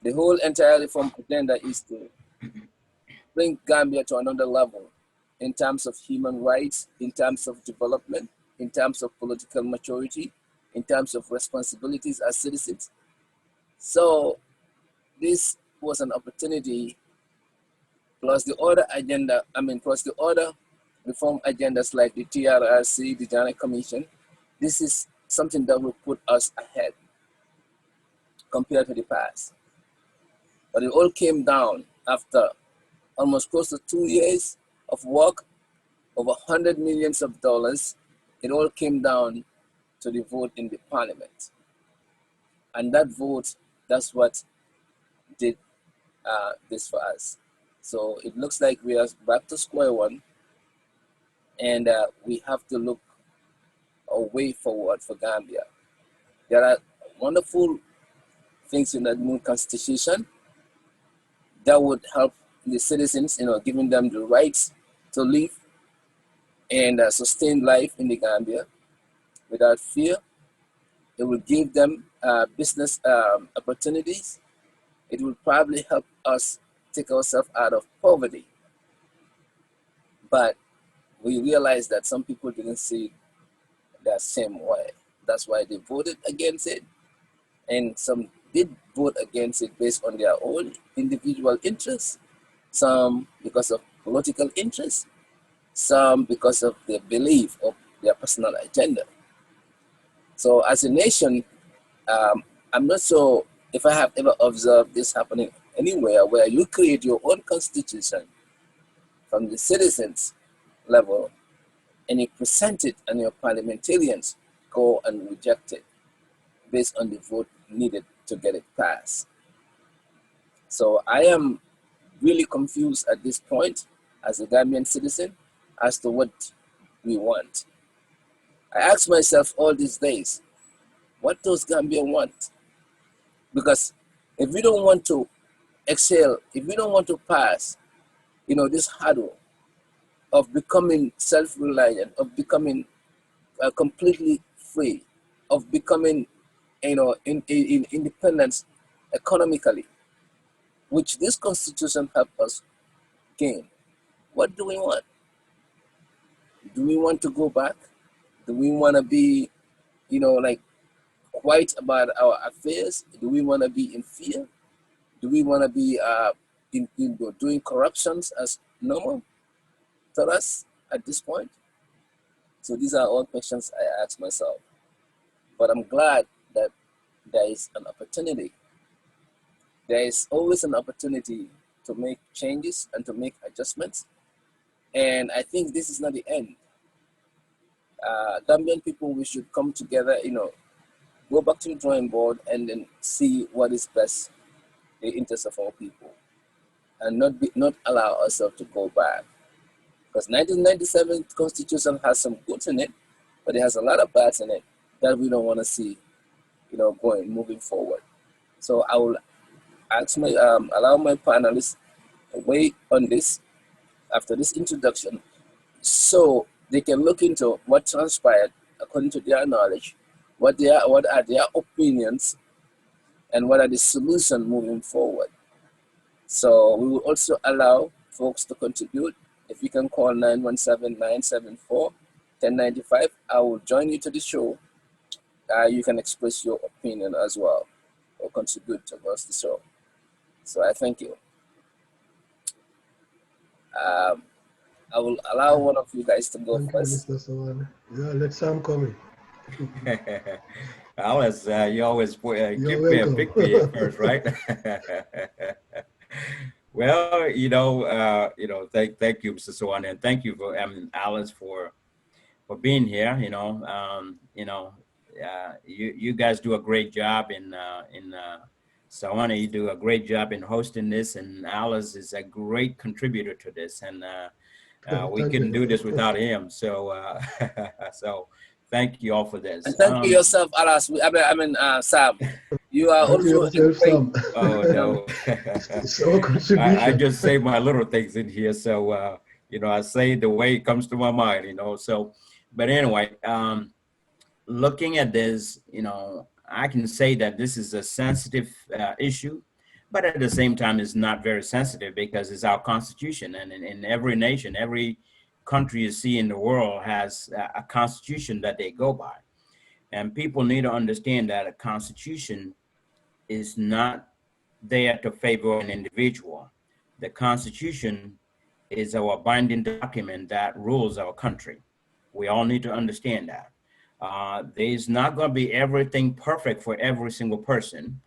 The whole entire reform agenda is to bring Gambia to another level in terms of human rights, in terms of development, in terms of political maturity, in terms of responsibilities as citizens. So this was an opportunity, plus the other agenda, plus the other reform agendas like the TRRC, the Joint Commission. This is something that will put us ahead compared to the past. But it all came down after almost close to 2 years of work, over $100 million. It all came down to the vote in the parliament. And that vote, that's what did this for us. So it looks like we are back to square one, and we have to look a way forward for Gambia. There are wonderful things in that new constitution that would help the citizens, giving them the rights to live and sustain life in the Gambia without fear. It will give them business opportunities. It will probably help us take ourselves out of poverty. But we realized that some people didn't see it that same way. That's why they voted against it. And some did vote against it based on their own individual interests, some because of political interests, some because of their belief of their personal agenda. So as a nation, I'm not sure if I have ever observed this happening anywhere where you create your own constitution from the citizens level and you present it and your parliamentarians go and reject it based on the vote needed to get it passed. So I am really confused at this point as a Gambian citizen as to what we want. I ask myself all these days, what does Gambia want? Because if we don't want to excel, if we don't want to pass, this hurdle of becoming self-reliant, of becoming completely free, of becoming, in independence economically, which this constitution helps us gain. What do we want? Do we want to go back? Do we want to be, quiet about our affairs? Do we want to be in fear? Do we want to be doing corruptions as normal to us at this point? So these are all questions I ask myself. But I'm glad that there is an opportunity. There is always an opportunity to make changes and to make adjustments. And I think this is not the end. Gambian people, we should come together, go back to the drawing board and then see what is best in the interest of our people, and not allow ourselves to go back. Because 1997 Constitution has some goods in it, but it has a lot of bads in it that we don't want to see, moving forward. So I will allow my panelists to weigh on this after this introduction, so they can look into what transpired according to their knowledge, what are their opinions, and what are the solutions moving forward. So we will also allow folks to contribute. If you can call 917-974-1095, I will join you to the show. You can express your opinion as well or contribute towards the show. So I thank you. I will allow one of you guys to go first. Thank you, Mr. Sawaneh. Yeah, let Sam come in. Alice, you always give me a victory first, right? Well, thank you, Mr. Sawaneh, and thank you for Alice for being here. You guys do a great job in Sawaneh. You do a great job in hosting this, and Alice is a great contributor to this, and we couldn't do this without him. So, so thank you all for this. And thank you yourself, Alice. Sam. You are also a great. Sam. Oh no, I just say my little things in here, so I say the way it comes to my mind, So, but anyway, looking at this, I can say that this is a sensitive issue, but at the same time, it's not very sensitive because it's our constitution. And in every nation, every country you see in the world has a constitution that they go by. And people need to understand that a constitution is not there to favor an individual. The Constitution is our binding document that rules our country. We all need to understand that. There's not going to be everything perfect for every single person.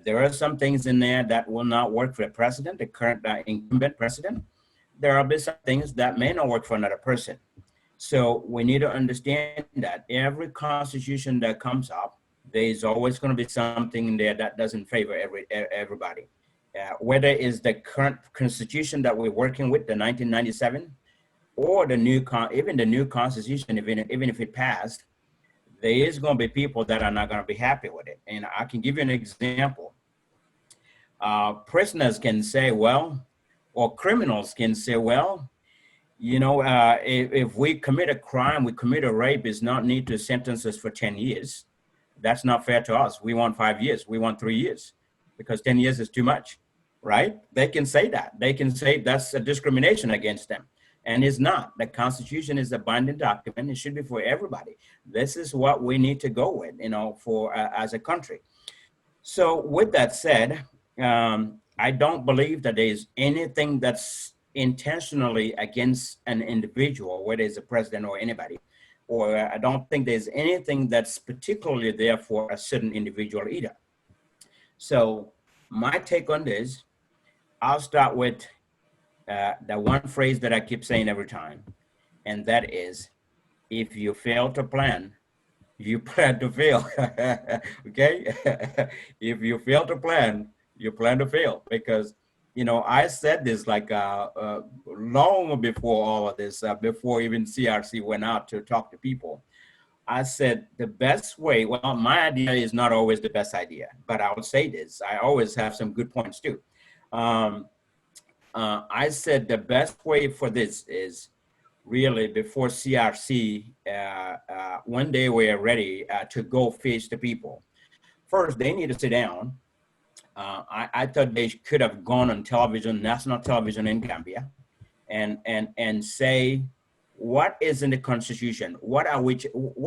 There are some things in there that will not work for the president, the current incumbent president. There will be some things that may not work for another person. So we need to understand that every constitution that comes up, there's always going to be something in there that doesn't favor everybody. Whether it's the current constitution that we're working with, the 1997, or the even the new constitution, even if it passed, there is going to be people that are not going to be happy with it. And I can give you an example. Prisoners can say, well, or criminals can say, well, you know, if we commit a crime, we commit a rape, is not need to sentence us for 10 years. That's not fair to us. We want 5 years. We want 3 years because 10 years is too much, right? They can say that. They can say that's a discrimination against them. And it's not. The Constitution is a binding document. It should be for everybody. This is what we need to go with, you know, for as a country. So with that said, I don't believe that there's anything that's intentionally against an individual, whether it's a president or anybody, or I don't think there's anything that's particularly there for a certain individual either. So my take on this, I'll start with the one phrase that I keep saying every time, and that is, if you fail to plan, you plan to fail, okay? If you fail to plan, you plan to fail, because you know, I said this like long before all of this, before even CRC went out to talk to people. I said the best way, well, my idea is not always the best idea, but I would say this, I always have some good points too. I said the best way for this is really before CRC, when they were ready to go face the people. First, they need to sit down. I thought they could have gone on television, national television in Gambia, and say, what is in the Constitution? What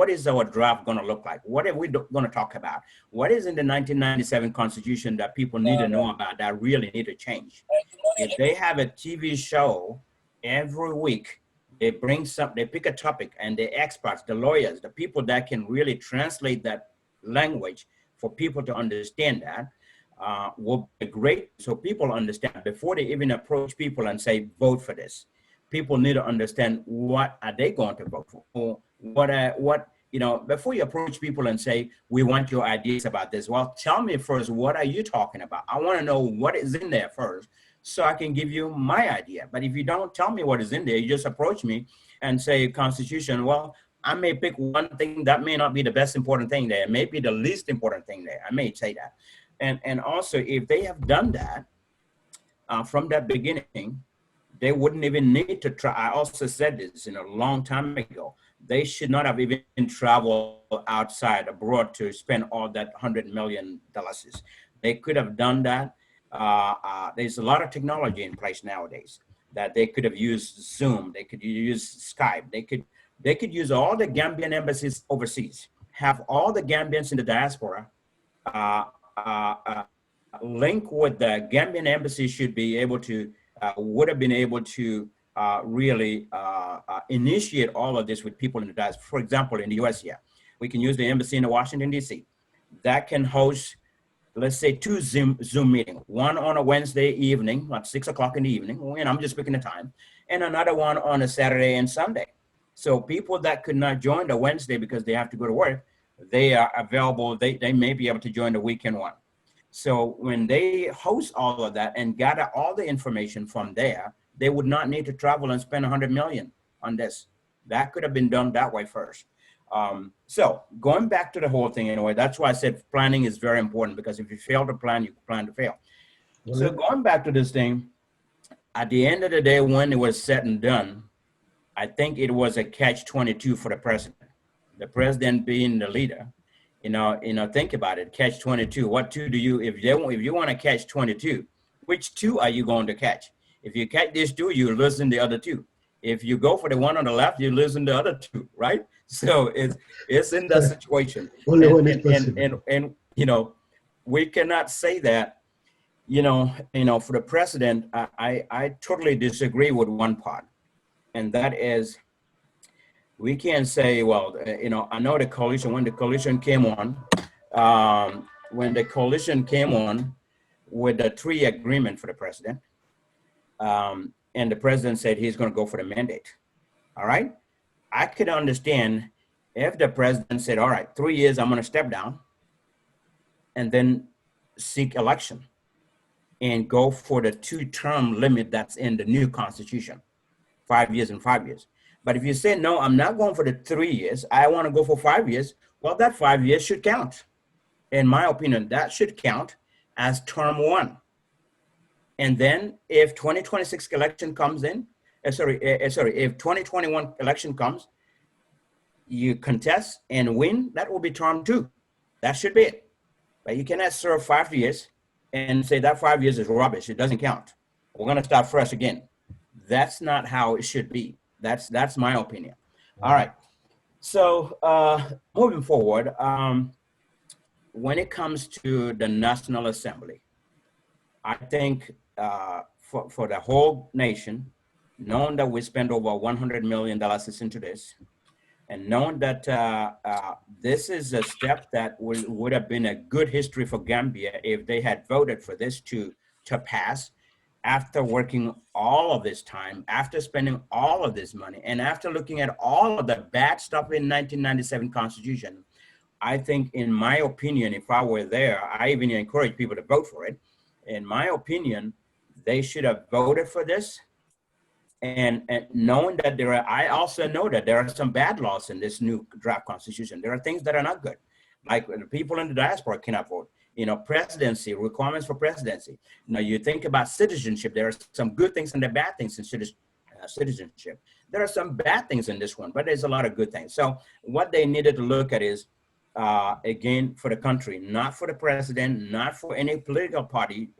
is our draft going to look like? What are we going to talk about? What is in the 1997 Constitution that people need to know about that really need to change? If they have a TV show every week, they pick a topic, and the experts, the lawyers, the people that can really translate that language for people to understand that, will be great, so people understand before they even approach people and say vote for this. People need to understand what are they going to vote for, or what you know, before you approach people and say we want your ideas about this. Well, tell me first, what are you talking about? I want to know what is in there first, so I can give you my idea. But if you don't tell me what is in there, you just approach me and say Constitution. Well, I may pick one thing that may not be the best important thing there, it may be the least important thing there. I may say that. And also, if they have done that from that beginning, they wouldn't even need to try. I also said this a long time ago. They should not have even traveled outside abroad to spend all that $100 million. They could have done that. There's a lot of technology in place nowadays that they could have used Zoom. They could use Skype. They could use all the Gambian embassies overseas, have all the Gambians in the diaspora link with the Gambian embassy should be able to, would have been able to really initiate all of this with people in the diaspora. For example, in the US here, we can use the embassy in Washington, DC. That can host, let's say, 2 Zoom meetings, one on a Wednesday evening, at 6 o'clock in the evening, and I'm just picking the time, and another one on a Saturday and Sunday. So people that could not join the Wednesday because they have to go to work, they are available, they may be able to join the weekend one. So when they host all of that and gather all the information from there, they would not need to travel and spend $100 million on this. That could have been done that way first. So going back to the whole thing anyway, that's why I said planning is very important, because if you fail to plan, you plan to fail. Mm-hmm. So going back to this thing, at the end of the day, when it was said and done, I think it was a catch-22 for the president. The president being the leader, Think about it. Catch 22. What two do you, if you want to catch 22, which two are you going to catch? If you catch this two, you listen the other two. If you go for the one on the left, you listen the other two, right? So it's in that situation. Only when it's possible. And we cannot say that, for the president, I totally disagree with one part. And that is, we can't say, well, I know the coalition, when the coalition came on, with the 3 agreement for the president, and the president said he's going to go for the mandate. All right. I could understand if the president said, all right, 3 years, I'm going to step down and then seek election and go for the 2-term limit that's in the new constitution, 5 years and 5 years. But if you say, no, I'm not going for the 3 years, I want to go for 5 years, well, that 5 years should count. In my opinion, that should count as term 1. And then if 2026 election comes in, if 2021 election comes, you contest and win, that will be term 2. That should be it. But you cannot serve 5 years and say that 5 years is rubbish. It doesn't count. We're going to start fresh again. That's not how it should be. That's my opinion. All right. So moving forward, when it comes to the National Assembly, I think for the whole nation, knowing that we spent over $100 million into this, and knowing that this is a step that would have been a good history for Gambia if they had voted for this to pass, after working all of this time, after spending all of this money, and after looking at all of the bad stuff in 1997 Constitution, I think, in my opinion, if I were there, I even encourage people to vote for it. In my opinion, they should have voted for this. And knowing that I also know that there are some bad laws in this new draft Constitution. There are things that are not good, like the people in the diaspora cannot vote. Presidency, requirements for presidency. You think about citizenship. There are some good things and the bad things in citizenship. There are some bad things in this one, but there's a lot of good things. So what they needed to look at is, again, for the country, not for the president, not for any political party,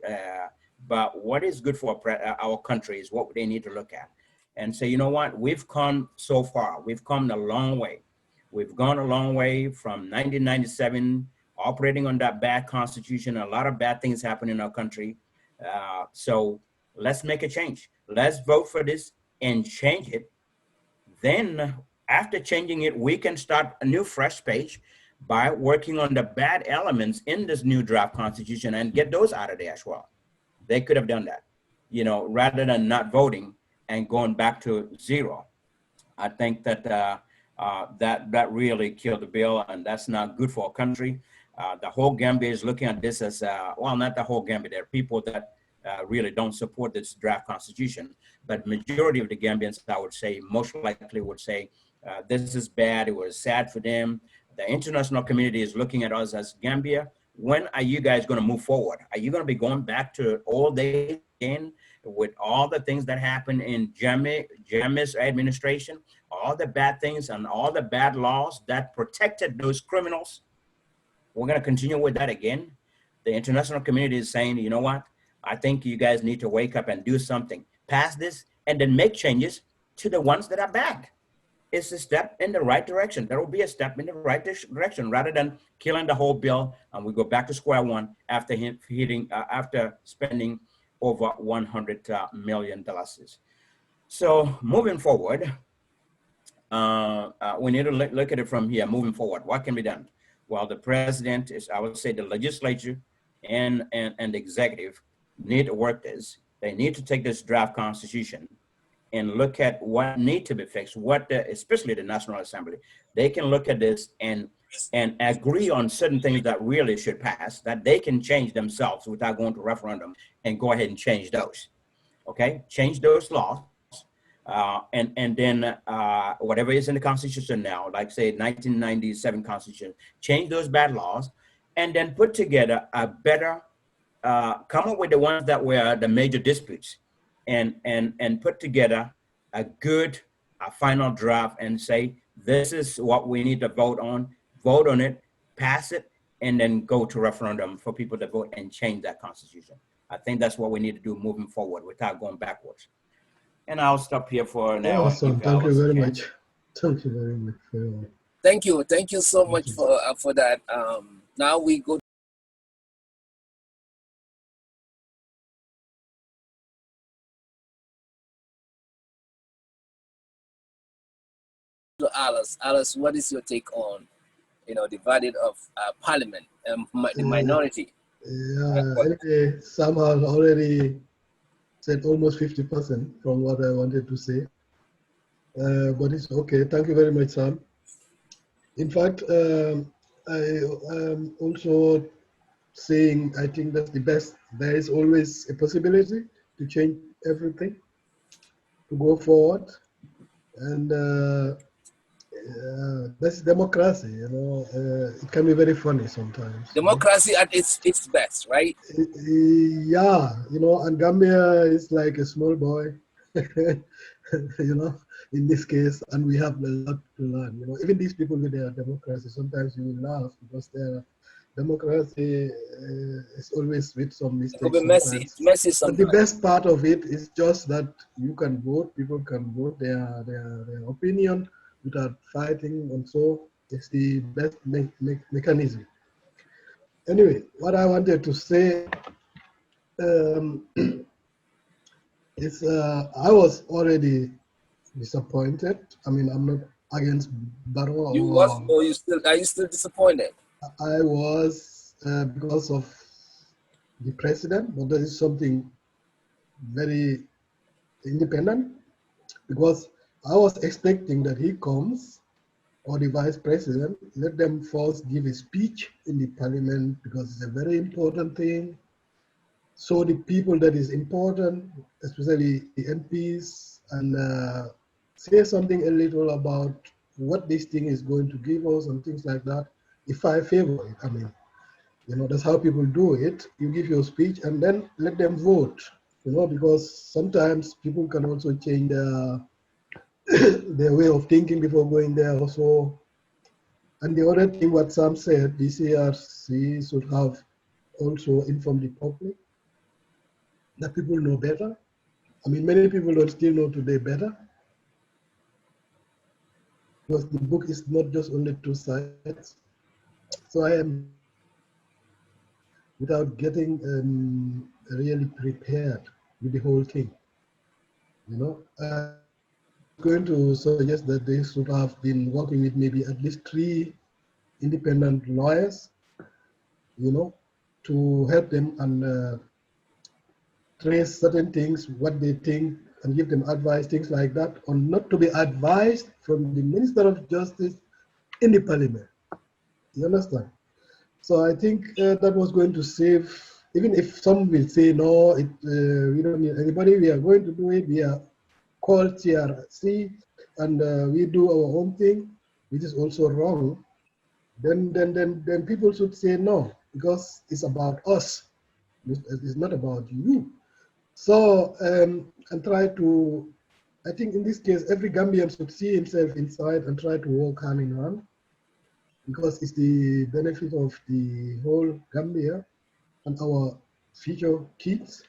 but what is good for our country is what they need to look at and say, you know what, we've come so far. We've come a long way. We've gone a long way from 1997, operating on that bad constitution. A lot of bad things happen in our country. So let's make a change. Let's vote for this and change it. Then after changing it, we can start a new fresh page by working on the bad elements in this new draft constitution and get those out of there as well. They could have done that, rather than not voting and going back to 0. I think that that really killed the bill, and that's not good for our country. The whole Gambia is looking at this as, well, not the whole Gambia. There are people that really don't support this draft constitution, but majority of the Gambians, I would say, most likely would say, this is bad. It was sad for them. The international community is looking at us as Gambia. When are you guys going to move forward? Are you going to be going back to all days again with all the things that happened in Jammeh's administration, all the bad things and all the bad laws that protected those criminals? We're going to continue with that again. The international community is saying, you know what? I think you guys need to wake up and do something. Pass this and then make changes to the ones that are bad. It's a step in the right direction. There will be a step in the right direction rather than killing the whole bill and we go back to square one after after spending over $100 million. So moving forward, we need to look at it from here. Moving forward, what can be done? Well, the president is, I would say, the legislature and the executive need to work this. They need to take this draft constitution and look at what need to be fixed, especially the National Assembly. They can look at this and agree on certain things that really should pass, that they can change themselves without going to referendum, and go ahead and change those, okay? Change those laws, and then whatever is in the Constitution now, like say 1997 Constitution, change those bad laws, and then put together a better, come up with the ones that were the major disputes, and put together a good final draft and say, this is what we need to vote on it, pass it, and then go to referendum for people to vote and change that constitution. I think that's what we need to do moving forward without going backwards. And I'll stop here for now. Awesome. Thank you very much. Thank you very much for your... Thank you so much for that. Now we go to Alice. Alice, what is your take on, the verdict of Parliament, the minority? Yeah, anyway, Sam has already said almost 50% from what I wanted to say. But it's okay. Thank you very much, Sam. In fact, I am also saying I think that's the best. There is always a possibility to change everything, to go forward. And that's democracy, it can be very funny sometimes. Democracy at its best, right? Yeah, and Gambia is like a small boy, in this case, and we have a lot to learn. Even these people with their democracy, sometimes you will laugh because their democracy is always with some mistakes. It could be messy. It's messy sometimes. But the best part of it is just that you can vote, people can vote their opinion without fighting, and so it's the best mechanism. Anyway, what I wanted to say is I was already disappointed. I mean, I'm not against Barrow. Are you still disappointed? I was because of the president, but that is something very independent, because I was expecting that he comes, or the vice president, let them first give a speech in the parliament, because it's a very important thing. So the people that is important, especially the MPs, and say something a little about what this thing is going to give us and things like that. If I favor it, I mean, that's how people do it. You give your speech and then let them vote, because sometimes people can also change their their way of thinking before going there also. And the other thing, what Sam said, the CRC should have also informed the public that people know better. I mean, many people don't still know today better, because the book is not just only two sides. So I am, without getting really prepared with the whole thing, I'm going to suggest that they should have been working with maybe at least 3 independent lawyers, to help them and trace certain things, what they think, and give them advice, things like that, or not to be advised from the Minister of Justice in the Parliament. You understand? So I think that was going to save, even if some will say, no, we don't need anybody, we are going to do it, we are called CRC, and we do our own thing, which is also wrong, then people should say no, because it's about us. It's not about you. So, and try to, I think in this case, every Gambian should see himself inside and try to work hand in hand, because it's the benefit of the whole Gambia and our future kids.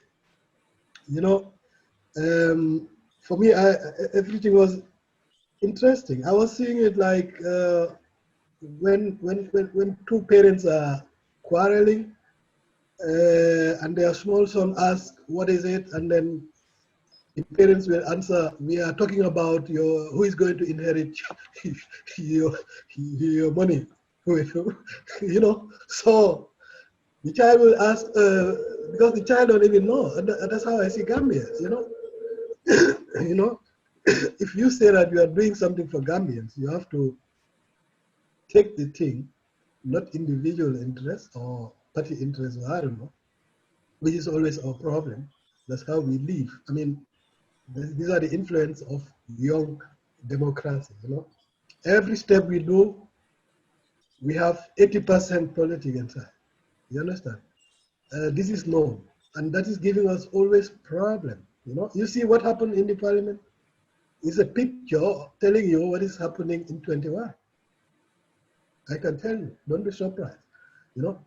For me, everything was interesting. I was seeing it like when 2 parents are quarreling, and their small son asks, what is it? And then the parents will answer, we are talking about who is going to inherit your money. So the child will ask, because the child don't even know. And that's how I see Gambia, if you say that you are doing something for Gambians, you have to take the thing, not individual interest or party interest, or I don't know, which is always our problem. That's how we live. I mean, these are the influence of young democracy, Every step we do, we have 80% politics inside. You understand? This is known, and that is giving us always problem. You see what happened in the parliament? It's a picture telling you what is happening in 21. I can tell you, don't be surprised, you know.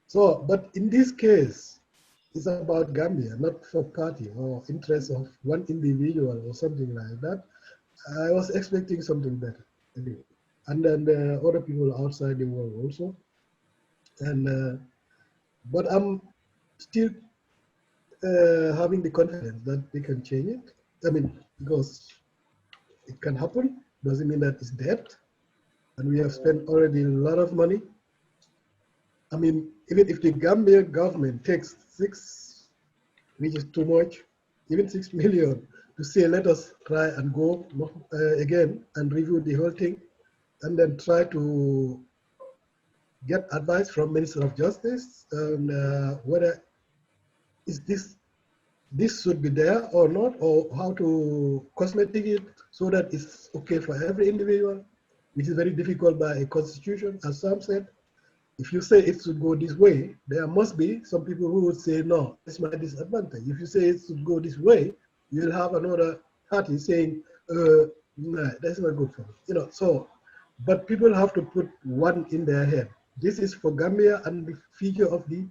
So, but in this case, it's about Gambia, not for party or interest of one individual or something like that. I was expecting something better, anyway. And then the other people outside the world also. And but I'm still having the confidence that they can change it. I mean, because it can happen, doesn't mean that it's dead. And we have spent already a lot of money. I mean, even if the Gambia government takes which is too much, even 6 million to say, let us try and go again and review the whole thing and then try to get advice from Minister of Justice and whether is this should be there or not, or how to cosmetic it so that it's okay for every individual, which is very difficult by a constitution, as Sam said. If you say it should go this way, there must be some people who would say, no, it's my disadvantage. If you say it should go this way, you'll have another party saying, nah, that's not good for me. You know, so, but people have to put one in their head. This is for Gambia and the future of the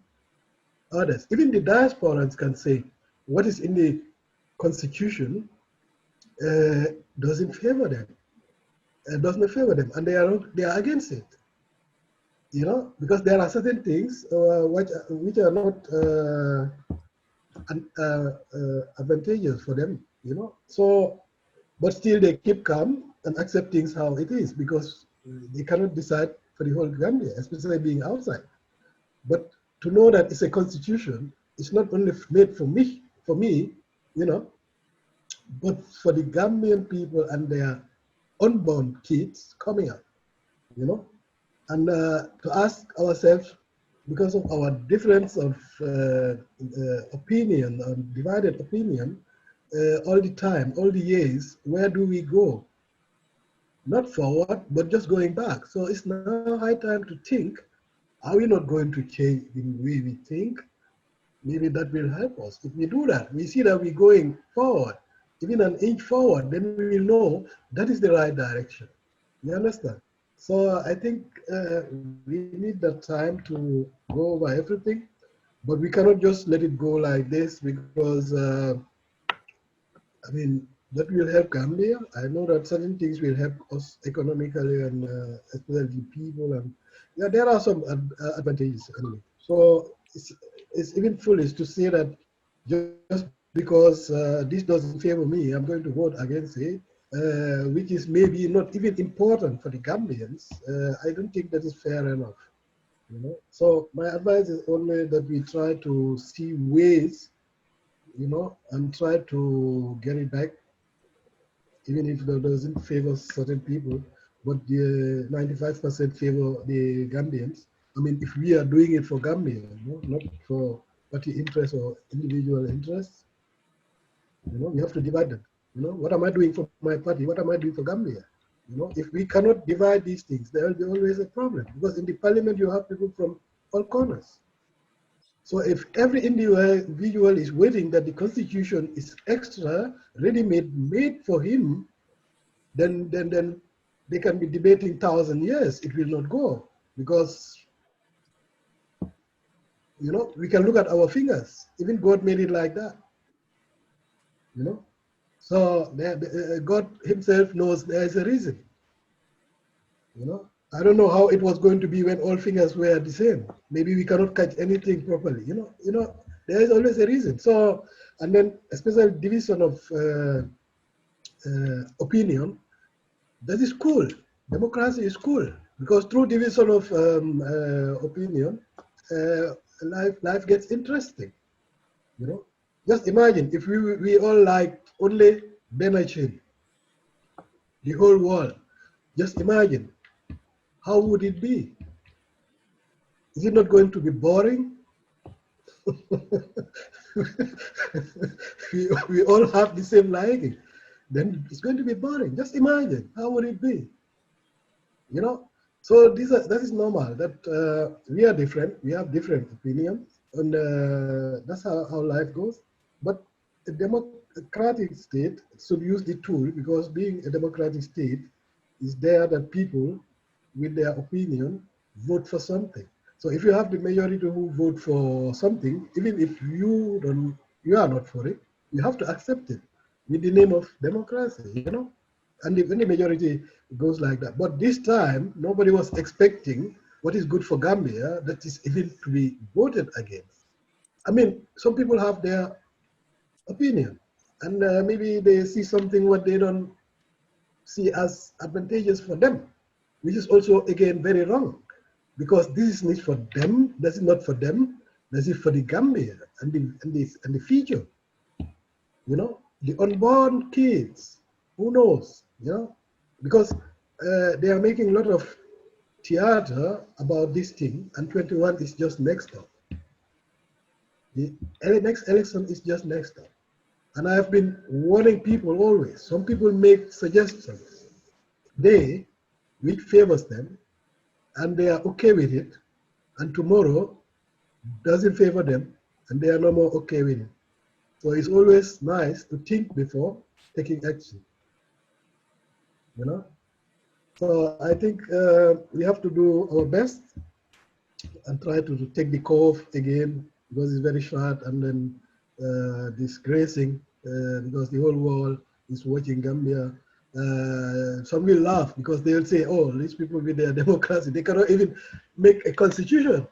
others. Even the diasporans can say, what is in the constitution doesn't favor them, doesn't favor them, and they are against it. You know, because there are certain things which are not advantageous for them, you know. So, but still they keep calm and accept things how it is because they cannot decide for the whole Gambia, especially being outside. But to know that it's a constitution, it's not only made for me, you know, but for the Gambian people and their unborn kids coming up, you know. And to ask ourselves, because of our difference of opinion, divided opinion, all the time, all the years, where do we go? Not forward, but just going back. So it's now high time to think, are we not going to change the way we think? Maybe that will help us. If we do that, we see that we're going forward, even an inch forward, then we'll know that is the right direction. You understand? So I think we need that time to go over everything, but we cannot just let it go like this because, I mean, that will help Gambia. I know that certain things will help us economically and especially people. And yeah, there are some advantages anyway. So it's even foolish to say that just because this doesn't favor me, I'm going to vote against it. Which is maybe not even important for the Gambians. I don't think that is fair enough. You know? So my advice is only that we try to see ways, you know, and try to get it back, even if it doesn't favor certain people, but the 95% favor the Gambians. I mean, if we are doing it for Gambia, you know, not for party interests or individual interests, you know, we have to divide them. You know, what am I doing for my party? What am I doing for Gambia? You know, if we cannot divide these things, there will be always a problem because in the parliament you have people from all corners. So if every individual is waiting that the constitution is extra, ready-made, made for him, then they can be debating 1,000 years. It will not go because, you know, we can look at our fingers. Even God made it like that, you know. So God himself knows there is a reason. You know, I don't know how it was going to be when all fingers were the same. Maybe we cannot catch anything properly. You know, there is always a reason. So, and then especially division of opinion, that is cool. Democracy is cool because through division of opinion, life gets interesting. You know, just imagine if we all like only Benachin, the whole world. Just imagine, how would it be? Is it not going to be boring? we all have the same liking. Then it's going to be boring. Just imagine, how would it be? You know? So that is normal, that we are different, we have different opinions, and that's how life goes. But a democratic state should use the tool because being a democratic state is there that people, with their opinion, vote for something. So if you have the majority who vote for something, even if you are not for it, you have to accept it with the name of democracy, you know. And when the majority goes like that, but this time nobody was expecting what is good for Gambia that is even to be voted against. I mean, some people have their opinion, and maybe they see something what they don't see as advantageous for them, which is also again very wrong, because this is not for them. This is not for them. This is for the Gambia and the future. You know, the unborn kids. Who knows? You know, because they are making a lot of theater about this thing, and 21 is just next up. The next election is just next up. And I have been warning people always. Some people make suggestions today which favors them, and they are okay with it, and tomorrow doesn't favor them, and they are no more okay with it. So it's always nice to think before taking action, you know. So I think we have to do our best and try to take the curve again, because it's very short, and then disgracing because the whole world is watching Gambia. Some will laugh because they'll say, oh, these people with their democracy, they cannot even make a constitution,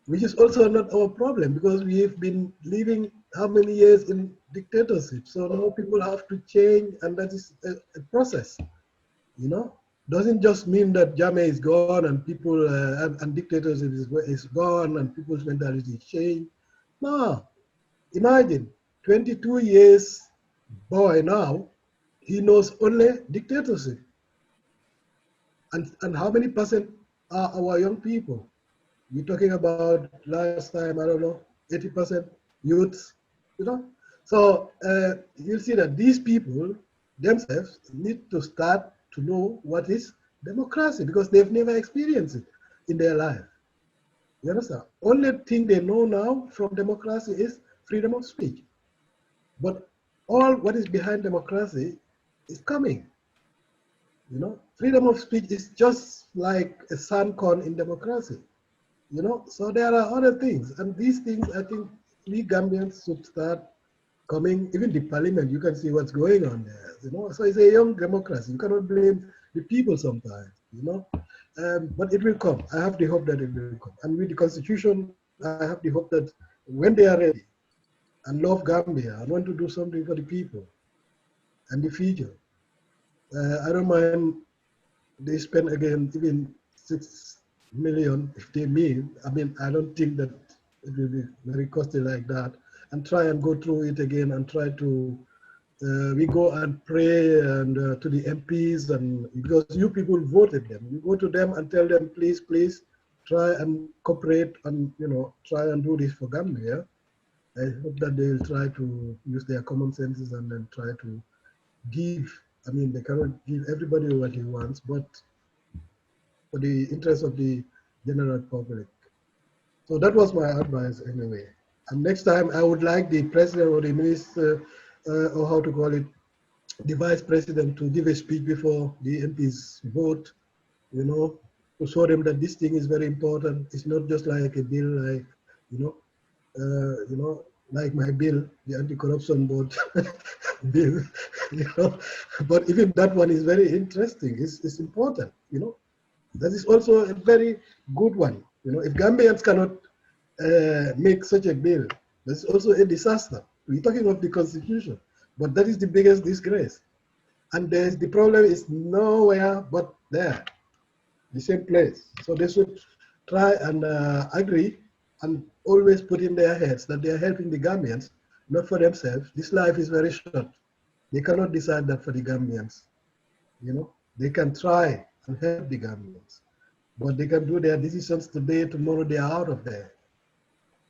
which is also not our problem, because we've been living how many years in dictatorship. So now people have to change, and that is a process, you know. Doesn't just mean that Jame is gone and people and dictatorship is gone and people's mentality change. No, imagine 22 years boy now, he knows only dictatorship. And how many percent are our young people? We're talking about last time, I don't know, 80% youths, you know? So you'll see that these people themselves need to start to know what is democracy, because they've never experienced it in their life. You understand? Only thing they know now from democracy is freedom of speech. But all what is behind democracy is coming. You know, freedom of speech is just like a sand corn in democracy. You know, so there are other things, and these things I think we Gambians should start coming. Even the parliament, you can see what's going on there. You know, so it's a young democracy. You cannot blame the people sometimes. You know, but it will come. I have the hope that it will come. And with the constitution, I have the hope that when they are ready and love Gambia and want to do something for the people and the future, I don't mind they spend again even 6 million if they mean. I mean, I don't think that it will be very costly like that. And try and go through it again and try to, we go and pray and to the MPs, and because you people voted them, you go to them and tell them, please, please try and cooperate and, you know, try and do this for Gambia. I hope that they will try to use their common senses and then try to give. I mean, they cannot give everybody what he wants, but for the interest of the general public. So that was my advice anyway. And next time I would like the president or the minister, or how to call it, the vice president, to give a speech before the MPs vote, you know, to show them that this thing is very important. It's not just like a bill, like, you know, like my bill, the anti-corruption board bill, you know. But even that one is very interesting. It's important, you know. That is also a very good one. You know, if Gambians cannot make such a bill, that's also a disaster. We're talking of the constitution, but that is the biggest disgrace. And the problem is nowhere but there, the same place. So they should try and agree and always put in their heads that they are helping the Gambians, not for themselves. This life is very short. They cannot decide that for the Gambians. You know, they can try and help the Gambians, but they can do their decisions today, tomorrow they are out of there.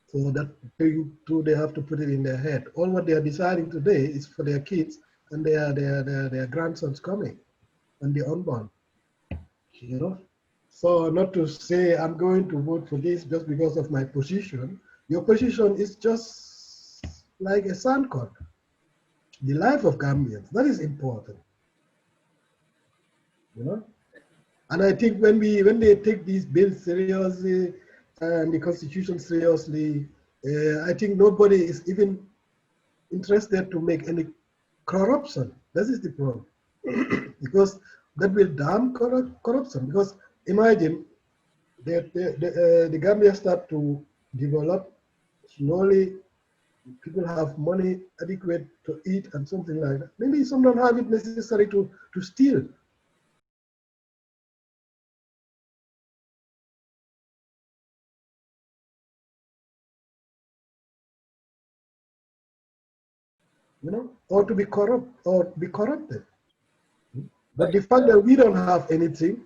So that thing too, they have to put it in their head. All what they are deciding today is for their kids and their grandsons coming and the unborn. You know, so not to say I'm going to vote for this just because of my position. Your position is just like a sand corn. The life of Gambians, that is important. You know. And I think when they take these bills seriously and the constitution seriously, I think nobody is even interested to make any corruption. That is the problem. Because that will damn corruption. Because imagine the Gambia start to develop slowly. People have money adequate to eat and something like that. Maybe some don't have it necessary to steal. Or to be corrupt or be corrupted. But the fact that we don't have anything,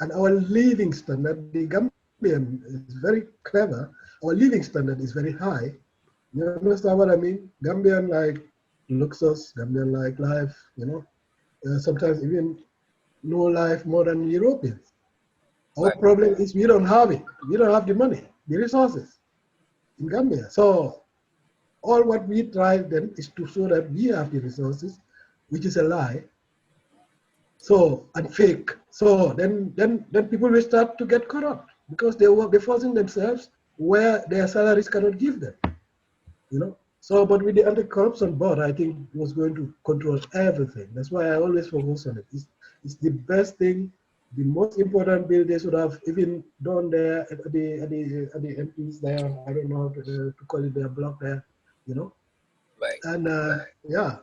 and our living standard, the Gambian is very clever. Our living standard is very high. You understand what I mean? Gambian like luxus, Gambian like life. Sometimes even no life more than Europeans. Our problem is we don't have it. We don't have the money, the resources in Gambia. So all what we try then is to show that we have the resources, which is a lie. So and fake. So then people will start to get corrupt because they're forcing themselves where their salaries cannot give them. So, but with the anti-corruption board, I think it was going to control everything. That's why I always focus on it. It's the best thing, the most important bill they should have even done there at the MPs there. I don't know how to call it their block there, Right. And yeah,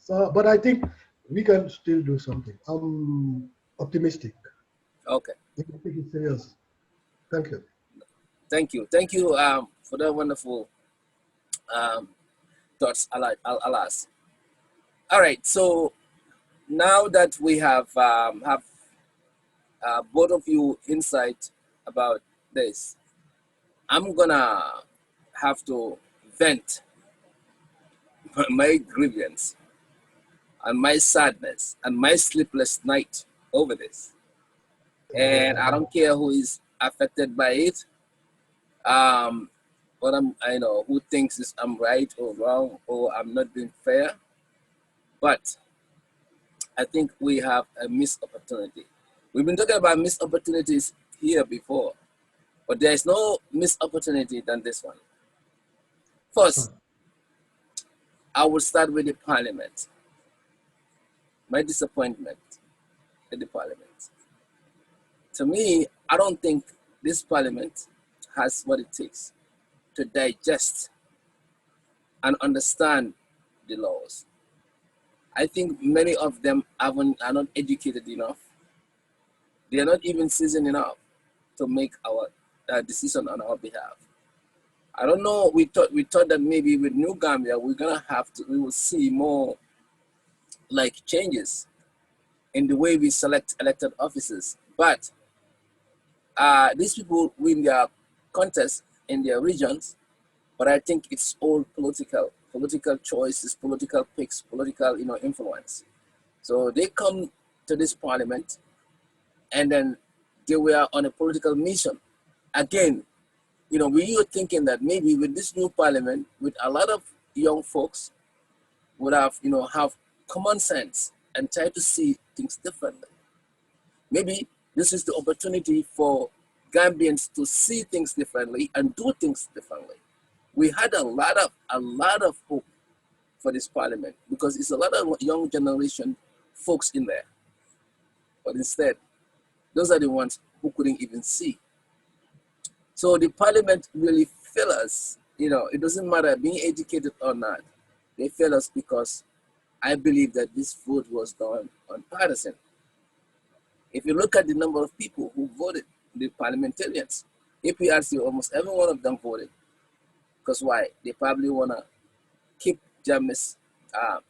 So, but I think we can still do something. I'm optimistic. Okay. I think it's serious. Thank you. Thank you. For that wonderful thoughts, Alas. All right. So now that we have both of you insight about this, I'm gonna have to vent my grievance and my sadness and my sleepless night over this. And I don't care who is affected by it. But I know who thinks I'm right or wrong or I'm not being fair. But I think we have a missed opportunity. We've been talking about missed opportunities here before, but there is no missed opportunity than this one. First, I will start with the parliament. My disappointment in the parliament. To me, I don't think this parliament has what it takes to digest and understand the laws. I think many of them are not educated enough. They are not even seasoned enough to make our decision on our behalf. I don't know. We thought that maybe with New Gambia we will see more like changes in the way we select elected officers. But these people win their contests in their regions. But I think it's all political choices, political picks, political influence. So they come to this parliament, and then they were on a political mission. Again, we were thinking that maybe with this new parliament, with a lot of young folks, would have common sense and try to see things differently. Maybe this is the opportunity for Gambians to see things differently and do things differently. We had a lot of hope for this parliament because it's a lot of young generation folks in there. But instead, those are the ones who couldn't even see. So the parliament really failed us. It doesn't matter being educated or not. They failed us because I believe that this vote was done on partisan. If you look at the number of people who voted, the parliamentarians, APRC, almost every one of them voted. Because why? They probably want to keep Jammeh's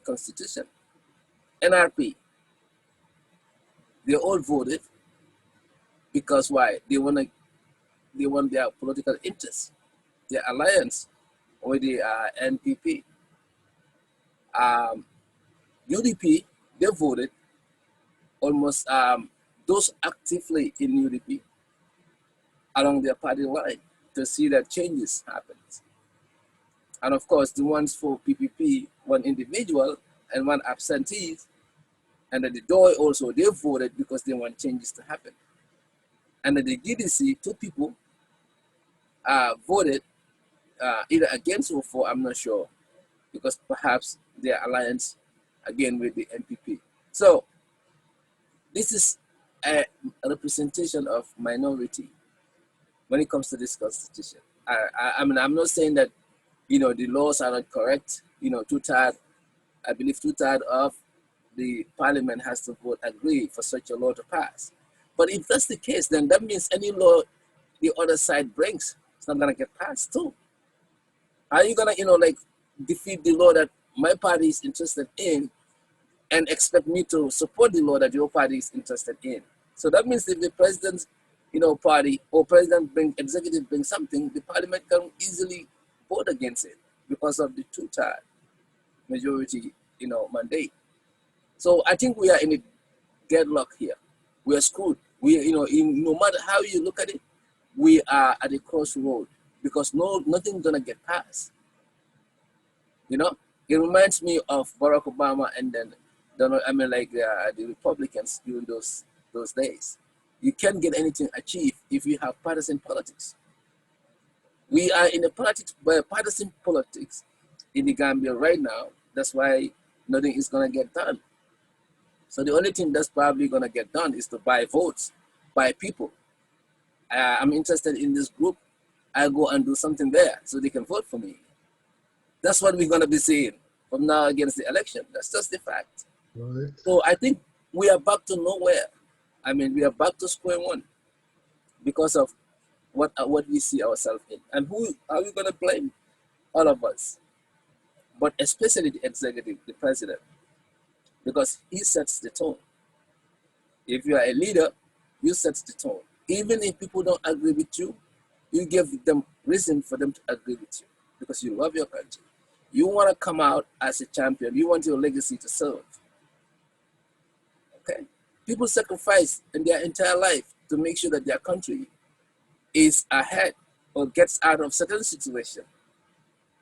constitution. NRP, they all voted because why? They want their political interests, their alliance with the NPP. UDP, they voted almost those actively in UDP along their party line to see that changes happen. And of course, the ones for PPP, one individual and one absentee, And then the DOI also, they voted because they want changes to happen. And then the GDC, 2 people voted either against or for, I'm not sure, because perhaps their alliance again with the MPP. So this is a representation of minority when it comes to this constitution. I mean, I'm not saying that, the laws are not correct. I believe 2/3 of the parliament has to vote agree for such a law to pass. But if that's the case, then that means any law the other side brings, it's not gonna get passed too. Are you gonna, defeat the law that my party is interested in and expect me to support the law that your party is interested in? So that means if the president's, party or executive brings something, the parliament can easily vote against it because of the 2/3 majority, mandate. So I think we are in a deadlock here. We are screwed. No matter how you look at it, we are at a crossroad because nothing's gonna get passed. It reminds me of Barack Obama and then the Republicans during those days. You can't get anything achieved if you have partisan politics. We are in a partisan politics in the Gambia right now. That's why nothing is gonna get done. So the only thing that's probably gonna get done is to buy votes, buy people. I'm interested in this group. I go and do something there so they can vote for me. That's what we're gonna be seeing from now against the election. That's just the fact. Right. So I think we are back to nowhere. I mean, we are back to square one because of what we see ourselves in. And who are we gonna blame? All of us, but especially the executive, the president, because he sets the tone. If you are a leader, you set the tone. Even if people don't agree with you, you give them reason for them to agree with you because you love your country. You want to come out as a champion. You want your legacy to serve. Okay? People sacrifice in their entire life to make sure that their country is ahead or gets out of certain situation.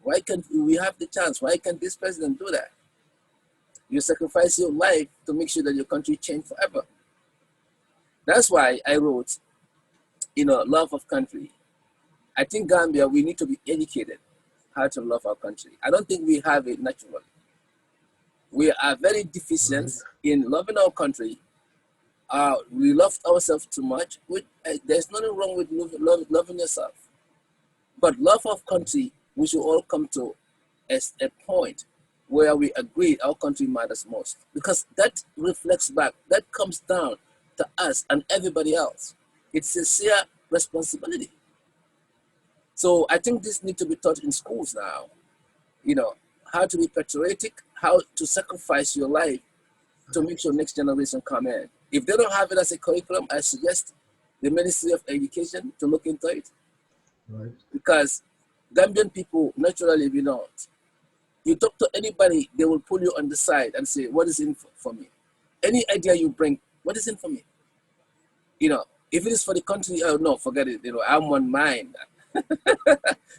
Why can't we have the chance? Why can't this president do that? You sacrifice your life to make sure that your country change forever. That's why I wrote, love of country. I think Gambia, we need to be educated how to love our country. I don't think we have it naturally. We are very deficient in loving our country. We love ourselves too much. There's nothing wrong with loving yourself. But love of country, we should all come to as a point where we agree our country matters most. Because that reflects back, that comes down to us and everybody else. It's a sincere responsibility. So I think this needs to be taught in schools now. How to be patriotic, how to sacrifice your life to make sure next generation come in. If they don't have it as a curriculum, I suggest the Ministry of Education to look into it. Right. Because Gambian people, naturally, we don't. You talk to anybody, they will pull you on the side and say, what is in for me? Any idea you bring, what is in for me? If it is for the country, oh no, forget it. I want mine.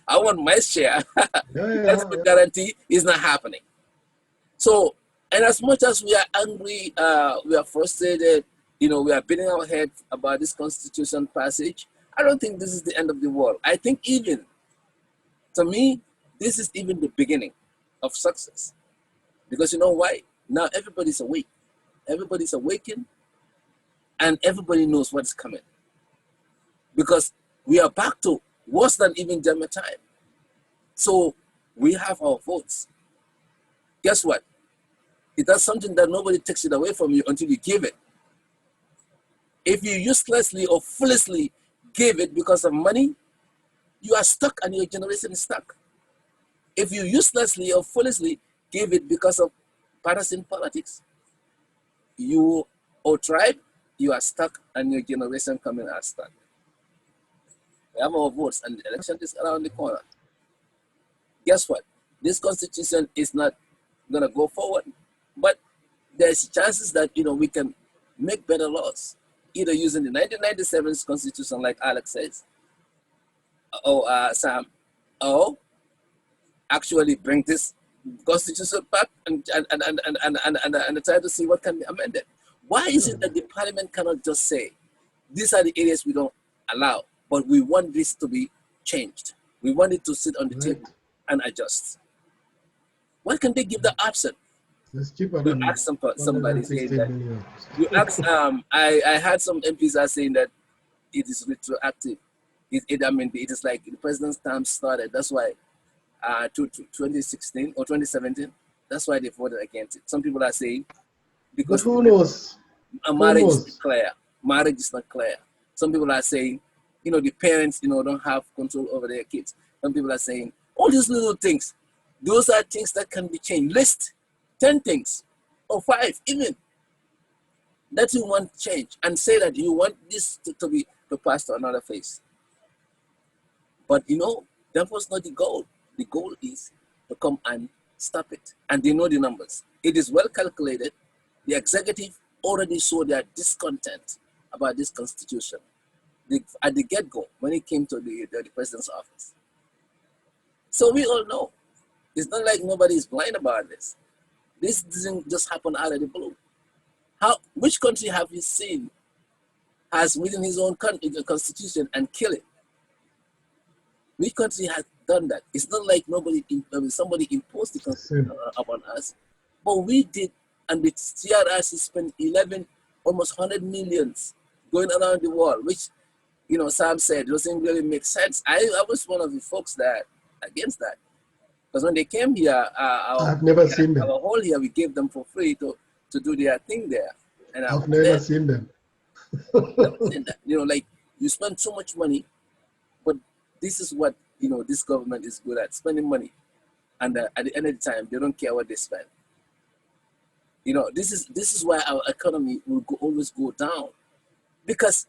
I want my share. That's the guarantee is not happening. So, and as much as we are angry, we are frustrated, we are beating our head about this constitution passage, I don't think this is the end of the world. I think even, to me, this is even the beginning of success. Because you know why? Now everybody's awake. Everybody's awakened and everybody knows what's coming. Because we are back to worse than even German time. So we have our votes. Guess what? That's something that nobody takes it away from you until you give it. If you uselessly or foolishly give it because of money, you are stuck and your generation is stuck. If you uselessly or foolishly give it because of partisan politics, you or tribe, you are stuck and your generation coming are stuck. We have our votes and the election is around the corner. Guess what? This constitution is not gonna go forward, but there's chances that we can make better laws, either using the 1997 constitution, like Alex says, or Sam, or actually bring this constitution back and try to see what can be amended. Why is it that the parliament cannot just say, these are the areas we don't allow, but we want this to be changed. We want it to sit on the table and adjust. Why can't they give the option? It's cheaper You than ask somebody saying 160 that. million. You ask. I had some MPs are saying that it is retroactive. I mean, it is like the president's term started. That's why, to 2016 or 2017. That's why they voted against it. Some people are saying But because who knows? a Who marriage is knows? not clear. Marriage is not clear. Some people are saying, the parents, don't have control over their kids. Some people are saying all these little things. Those are things that can be changed. List 10 things or 5 even that you want change and say that you want this to pass to another phase. But that was not the goal. The goal is to come and stop it. And they know the numbers. It is well calculated. The executive already showed their discontent about this constitution at the get-go when it came to the president's office. So we all know. It's not like nobody is blind about this. This doesn't just happen out of the blue. Which country have you seen has written his own constitution and kill it? Which country has done that? It's not like somebody imposed the constitution upon us, but we did, and the CRRC spent almost 100 millions going around the world, which, Sam said doesn't really make sense. I was one of the folks that against that, because when they came here, I've never seen them. our hall here, we gave them for free to do their thing there, and I've never seen them. Like you spend so much money, but this is what this government is good at, spending money, and at the end of the time they don't care what they spend. This is why our economy will always go down, because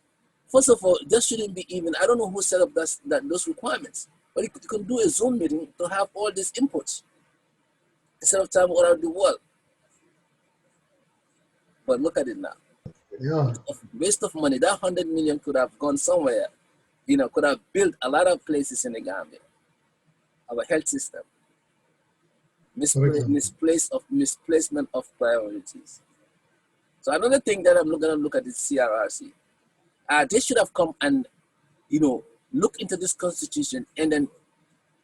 first of all, there shouldn't be even, I don't know who set up those requirements, but you can do a Zoom meeting to have all these inputs instead of traveling around the world. But look at it now. Yeah. Waste of money. That 100 million could have gone somewhere, could have built a lot of places in the Gambia. Our health system. Misplacement of priorities. So another thing that I'm going to look at is CRRC. They should have come and, look into this constitution and then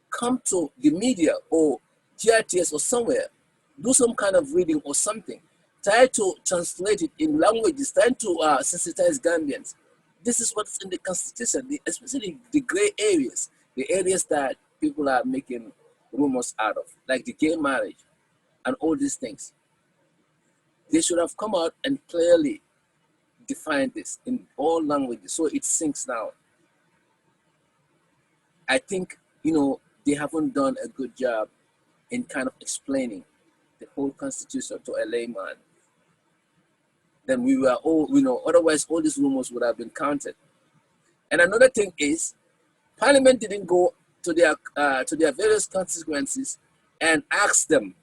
come to the media or GRTS or somewhere, do some kind of reading or something. Try to translate it in languages, try to sensitize Gambians. This is what's in the constitution, especially the gray areas, the areas that people are making rumors out of, like the gay marriage and all these things. They should have come out and clearly defined this in all languages so it sinks down. I think, they haven't done a good job in kind of explaining the whole constitution to a layman. Then we were all, otherwise all these rumors would have been counted. And another thing is, Parliament didn't go to their various constituencies and ask them,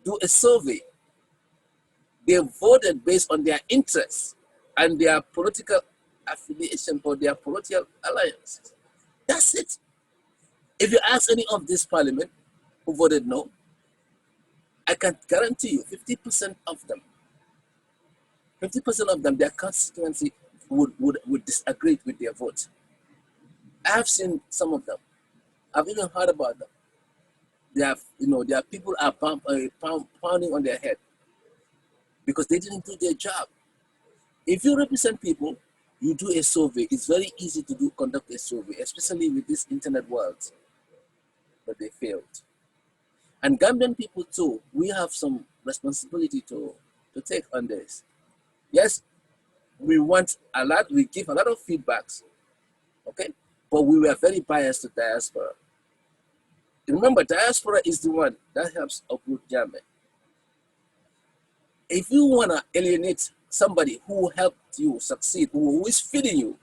do a survey. They voted based on their interests and their political affiliation or their political alliances. That's it. If you ask any of this Parliament who voted no, I can guarantee you 50% of them, their constituency would disagree with their vote. I have seen some of them. I've even heard about them. Their people are pounding on their head because they didn't do their job. If you represent people, you do a survey. It's very easy to conduct a survey, especially with this internet world. But they failed. And Gambian people too, we have some responsibility to take on this. Yes, we want a lot, we give a lot of feedbacks, okay? But we were very biased to diaspora. Remember, diaspora is the one that helps uproot Gambia. If you want to alienate somebody who helped you succeed, who is feeding you,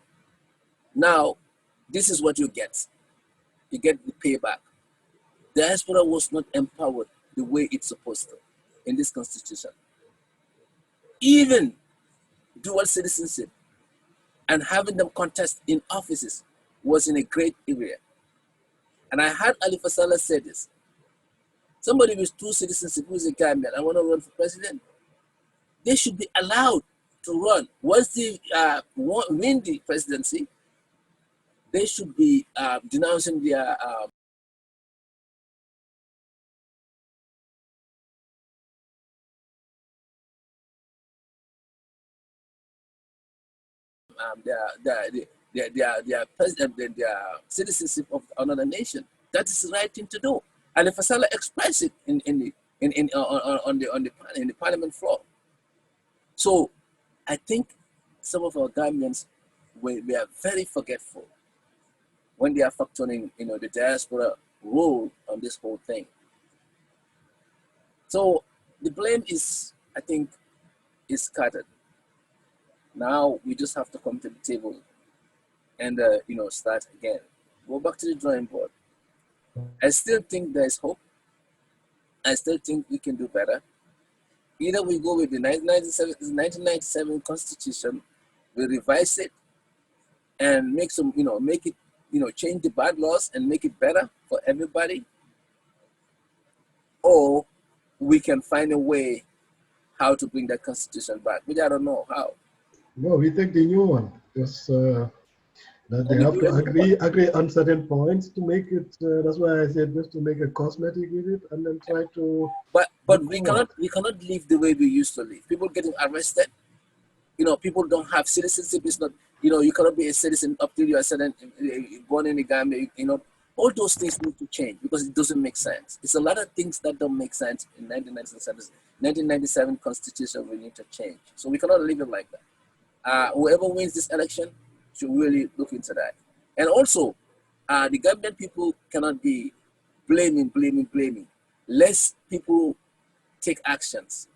now this is what you get. You get the payback. Diaspora was not empowered the way it's supposed to in this constitution. Even dual citizenship and having them contest in offices was in a great area. And I heard Ali Fasala say this Somebody with 2 citizenship who is a Gambian and want to run for president, they should be allowed to run. Once they win the presidency, they should be denouncing their president, their citizenship of another nation. That is the right thing to do. And if Fasala express it on the parliament floor. So I think some of our Gambians we are very forgetful when they are factoring, the diaspora role on this whole thing. So the blame is, I think, is scattered. Now we just have to come to the table and start again. Go back to the drawing board. I still think there is hope. I still think we can do better. Either we go with the 1997 Constitution, we revise it and make some, make it, change the bad laws and make it better for everybody, or we can find a way how to bring that Constitution back, which I don't know how. No, we take the new one because that they have to agree on certain points to make it. That's why I said just to make a cosmetic with it and then try to. But we cannot live the way we used to live. People getting arrested. People don't have citizenship. It's not. You cannot be a citizen up till you are born in the Gambia. All those things need to change because it doesn't make sense. It's a lot of things that don't make sense in 1997 Constitution. We need to change. So we cannot live it like that. Whoever wins this election should really look into that. And also, the Gambian people cannot be blaming. Less people take actions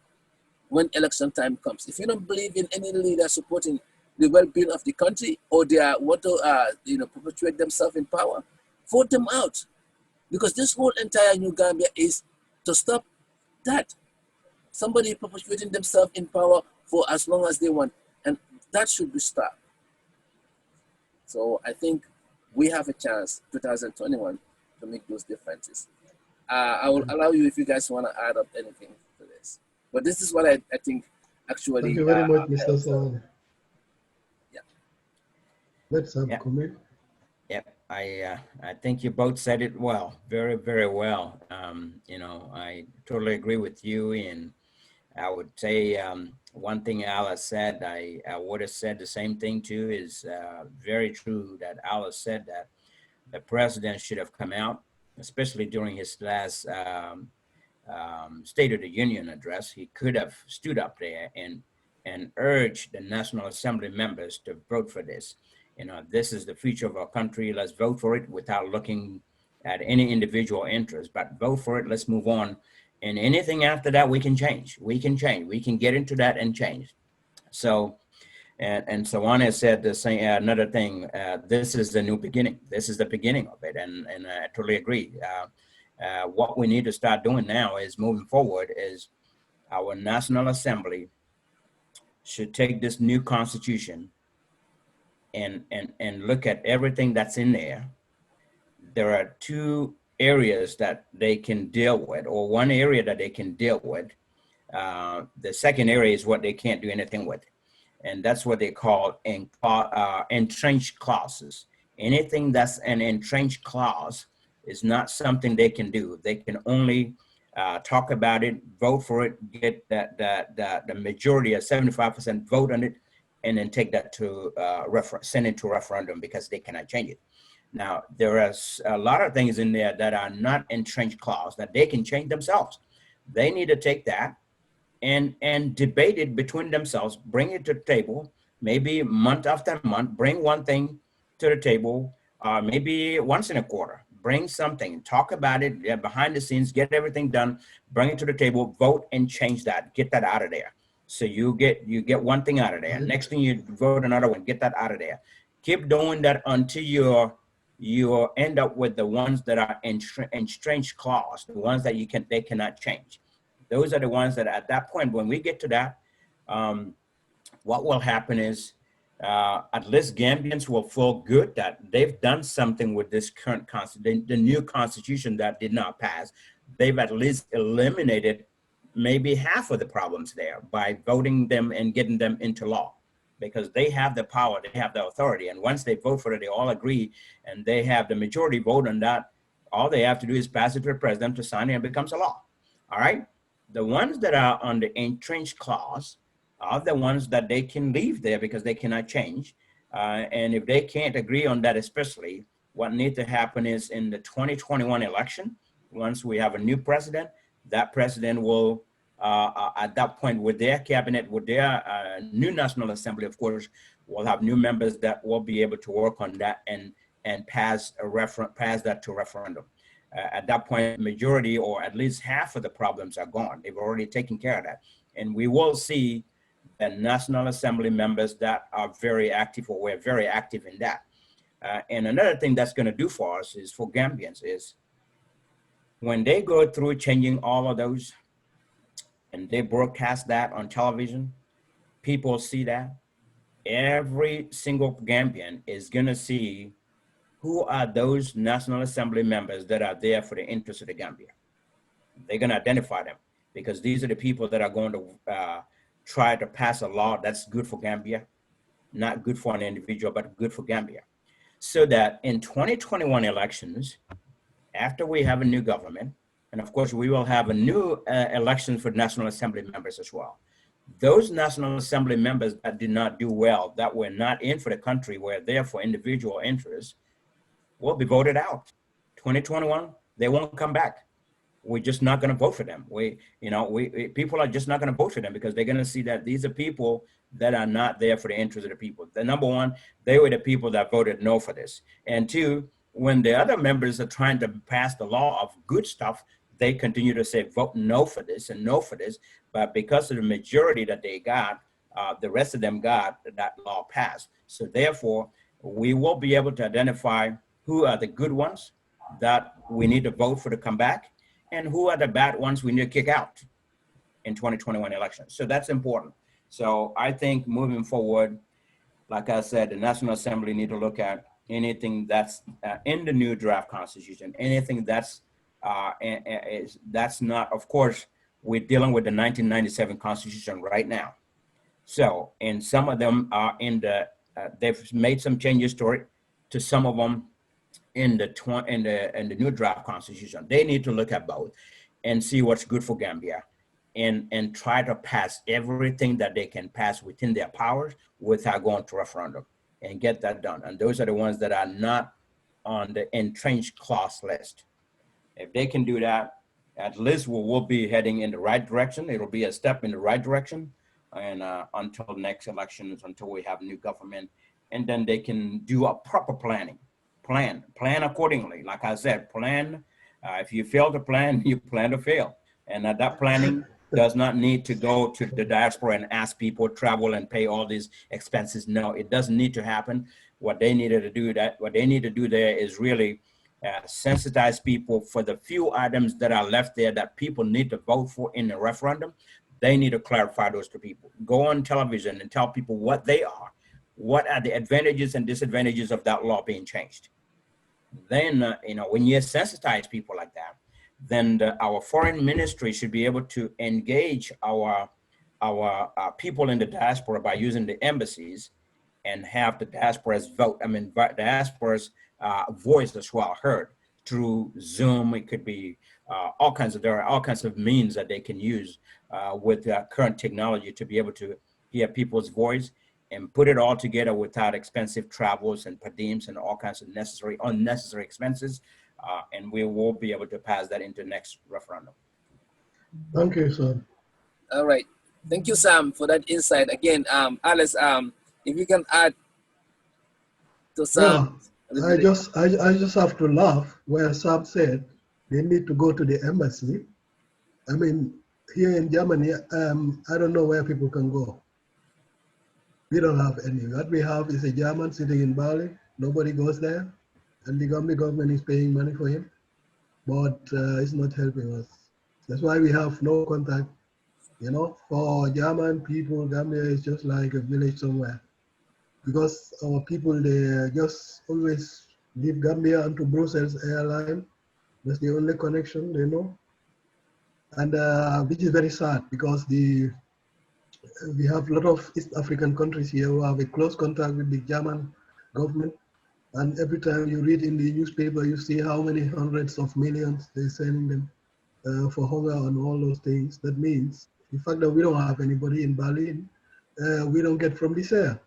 when election time comes. If you don't believe in any leader supporting the well-being of the country, or they want to perpetuate themselves in power, vote them out. Because this whole entire New Gambia is to stop that. Somebody perpetuating themselves in power for as long as they want. And that should be stopped. So I think we have a chance, 2021, to make those differences. I will allow you if you guys want to add up anything to this. But this is what I think actually. Thank you very much, Mr. Sawaneh. Yeah. Let's have a comment. Yep, I think you both said it well, very, very well. I totally agree with you, and I would say one thing Alice said, I would have said the same thing too, is very true that Alice said that the president should have come out, especially during his last State of the Union address. He could have stood up there and urged the National Assembly members to vote for this. This is the future of our country. Let's vote for it without looking at any individual interest, but vote for it. Let's move on. And anything after that, we can change. We can change. We can get into that and change. So, and Sawaneh said the same. Another thing. This is the new beginning. This is the beginning of it, and I totally agree. What we need to start doing now is moving forward. Is our National Assembly should take this new Constitution and look at everything that's in there. There are 2 areas that they can deal with, or one area that they can deal with. The second area is what they can't do anything with. And that's what they call entrenched clauses. Anything that's an entrenched clause is not something they can do. They can only talk about it, vote for it, get the majority of 75% vote on it, and then take that to send it to referendum because they cannot change it. Now, there are a lot of things in there that are not entrenched clause that they can change themselves. They need to take that and debate it between themselves, bring it to the table, maybe month after month, bring one thing to the table, maybe once in a quarter, bring something, talk about it behind the scenes, get everything done, bring it to the table, vote and change that, get that out of there. So you get one thing out of there. Next thing you vote another one, get that out of there. Keep doing that until you end up with the ones that are entrenched clause, the ones that they cannot change. Those are the ones that at that point, when we get to that, what will happen is at least Gambians will feel good that they've done something with this current constitution, the new constitution that did not pass. they've at least eliminated maybe half of the problems there by voting them and getting them into law, because they have the power, they have the authority. And once they vote for it, they all agree and they have the majority vote on that. All they have to do is pass it to the president to sign it and it becomes a law. All right. The ones that are on the entrenched clause are the ones that they can leave there because they cannot change. And if they can't agree on that, especially, what needs to happen is in the 2021 election, once we have a new president, that president will, at that point, with their cabinet, with their new National Assembly, of course, will have new members that will be able to work on that and pass that to referendum. At that point, majority or at least half of the problems are gone. They've already taken care of that. And we will see the National Assembly members that are very active, or were very active in that. And another thing that's going to do for us is, for Gambians, is when they go through changing all of those and they broadcast that on television, people see that. Every single Gambian is going to see who are those National Assembly members that are there for the interest of the Gambia. They're going to identify them, because these are the people that are going to try to pass a law that's good for Gambia, not good for an individual, but good for Gambia. So that in 2021 elections, after we have a new government, and of course we will have a new election for National Assembly members as well. Those National Assembly members that did not do well, that were not in for the country, were there for individual interests, will be voted out. 2021, they won't come back. We're just not going to vote for them. People are just not going to vote for them, because they're going to see that these are people that are not there for the interest of the people. The number one, they were the people that voted no for this. And two, when the other members are trying to pass the law of good stuff, they continue to say, vote no for this and no for this. But because of the majority that they got, the rest of them got that law passed. So therefore, we will be able to identify who are the good ones that we need to vote for to come back, and who are the bad ones we need to kick out in 2021 elections. So that's important. So I think moving forward, like I said, the National Assembly need to look at anything that's in the new draft constitution, anything that's not, of course, we're dealing with the 1997 constitution right now. So, and some of them are in the, they've made some changes to it, to some of them in the new draft constitution. They need to look at both and see what's good for Gambia, and try to pass everything that they can pass within their powers without going to referendum, and get that done. And those are the ones that are not on the entrenched clause list. If they can do that, at least we'll be heading in the right direction. It'll be a step in the right direction, and until next elections, until we have new government, and then they can do a proper plan accordingly. Like I said, plan. If you fail to plan, you plan to fail. And that planning does not need to go to the diaspora and ask people to travel and pay all these expenses. No, it doesn't need to happen. What they need to do there is really sensitize people for the few items that are left there that people need to vote for in the referendum. They need to clarify those to people. Go on television and tell people what they are. What are the advantages and disadvantages of that law being changed? Then, when you sensitize people like that, then our foreign ministry should be able to engage our people in the diaspora by using the embassies, and have the diaspora's diaspora's voice as well heard through Zoom. It could be there are all kinds of means that they can use with current technology to be able to hear people's voice and put it all together without expensive travels and per diems and all kinds of unnecessary expenses. And we will be able to pass that into next referendum. Thank you, sir. All right. Thank you, Sam, for that insight. Again, Alice, if you can add to Sam. Yeah, I just have to laugh where Sam said they need to go to the embassy. I mean, here in Germany, I don't know where people can go. We don't have any. What we have is a German sitting in Bali. Nobody goes there, and the government is paying money for him, but it's not helping us. That's why we have no contact. For German people, Gambia is just like a village somewhere, because our people, they just always leave Gambia onto Brussels airline. That's the only connection they know. and which is very sad because we have a lot of East African countries here who have a close contact with the German government. And every time you read in the newspaper, you see how many hundreds of millions they're sending them for hunger and all those things. That means the fact that we don't have anybody in Berlin, we don't get from this air.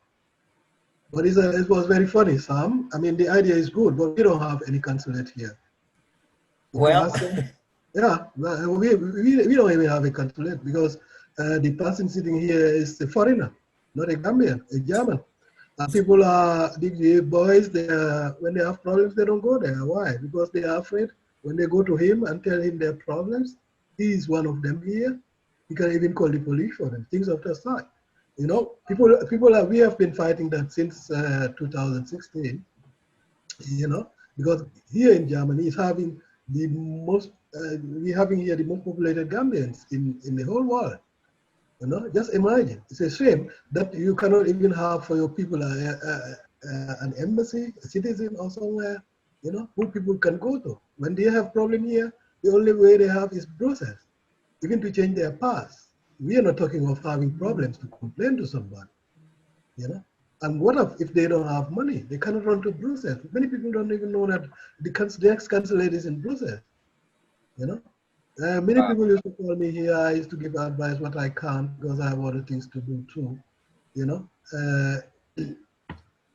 But it was very funny, Sam. I mean, the idea is good, but we don't have any consulate here. If you Well, ask them, yeah, we don't even have a consulate because the person sitting here is a foreigner, not a Gambian, a German. People are, the boys, when they have problems, they don't go there. Why? Because they are afraid when they go to him and tell him their problems, he is one of them here. He can even call the police for them, things of that sort. You know, we have been fighting that since 2016, you know, because here in Germany is having the most, we're having here the most populated Gambians in the whole world. You know, just imagine. It's a shame that you cannot even have for your people an embassy, a citizen or somewhere, you know, who people can go to. When they have problem here, the only way they have is Brussels, even to change their pass. We are not talking of having problems to complain to somebody, you know. And what if they don't have money? They cannot run to Brussels. Many people don't even know that the next consulate is in Brussels, you know. Many people used to call me here. I used to give advice what I can't because I have other things to do too. You know,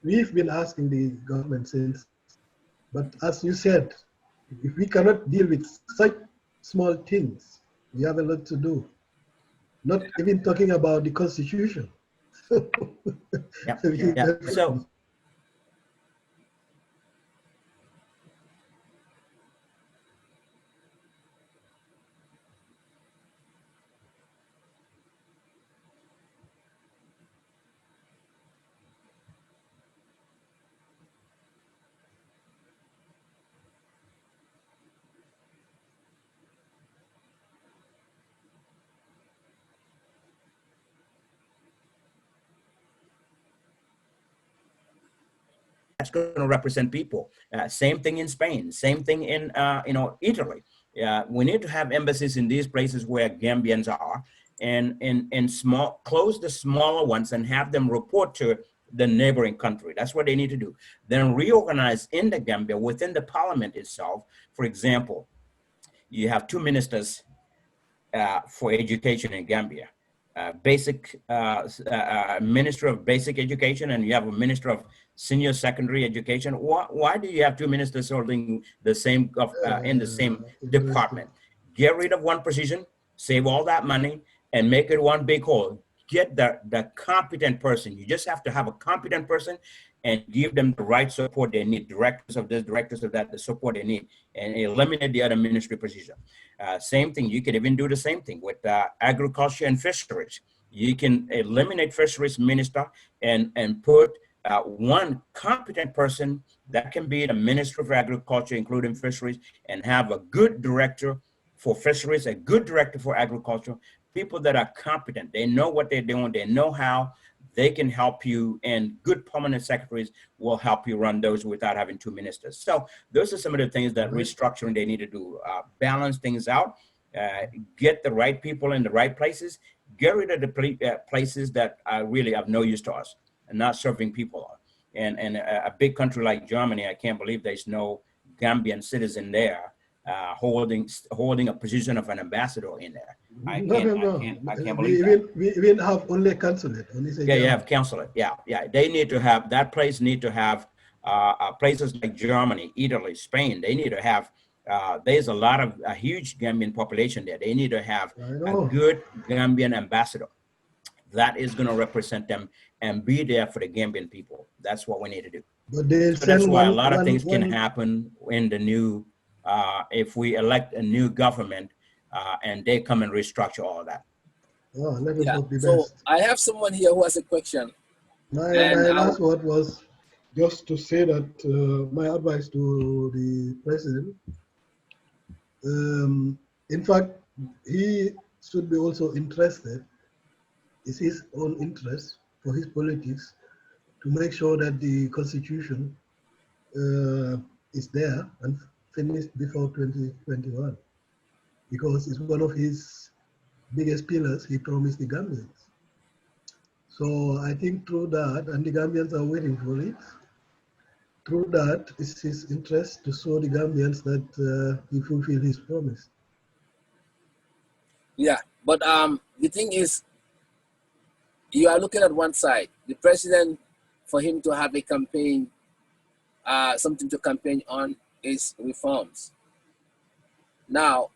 we've been asking the government since, but as you said, if we cannot deal with such small things, we have a lot to do. Not even talking about the constitution. yeah. So that's going to represent people. Same thing in Spain. Same thing in Italy. We need to have embassies in these places where Gambians are, and close the smaller ones and have them report to the neighboring country. That's what they need to do. Then reorganize in the Gambia within the parliament itself. For example, you have two ministers for education in Gambia. Minister of Basic Education, and you have a Minister of Senior Secondary Education. Why do you have two ministers holding the same in the same department? Get rid of one position, save all that money, and make it one big whole. Get the competent person. You just have to have a competent person and give them the right support they need, directors of this, directors of that, the support they need, and eliminate the other ministry position. Same thing, you can even do the same thing with agriculture and fisheries. You can eliminate fisheries minister and put one competent person that can be the Minister of Agriculture, including fisheries, and have a good director for fisheries, a good director for agriculture, people that are competent. They know what they're doing. They know how they can help you, and good permanent secretaries will help you run those without having two ministers. So those are some of the things that restructuring they need to do. Balance things out, get the right people in the right places, get rid of the places that are really of no use to us and not serving people. And a big country like Germany, I can't believe there's no Gambian citizen there holding a position of an ambassador in there. I can't believe that. We even have only consulate. You have consulate. Yeah. They need to have, that place need to have places like Germany, Italy, Spain. They need to have, there's a huge Gambian population there. They need to have a good Gambian ambassador that is going to represent them and be there for the Gambian people. That's what we need to do. But so that's why a lot of things can happen in the new, if we elect a new government and they come and restructure all of that. Oh, let us hope the so best. I have someone here who has a question. My last word was just to say that my advice to the president, in fact, he should be also interested, it's his own interest for his politics, to make sure that the constitution is there and finished before 2021. because it's one of his biggest pillars he promised the Gambians. So I think through that, and the Gambians are waiting for it, through that, it's his interest to show the Gambians that he fulfilled his promise. Yeah, but the thing is, you are looking at one side. The president, for him to have a campaign, something to campaign on, is reforms. Now,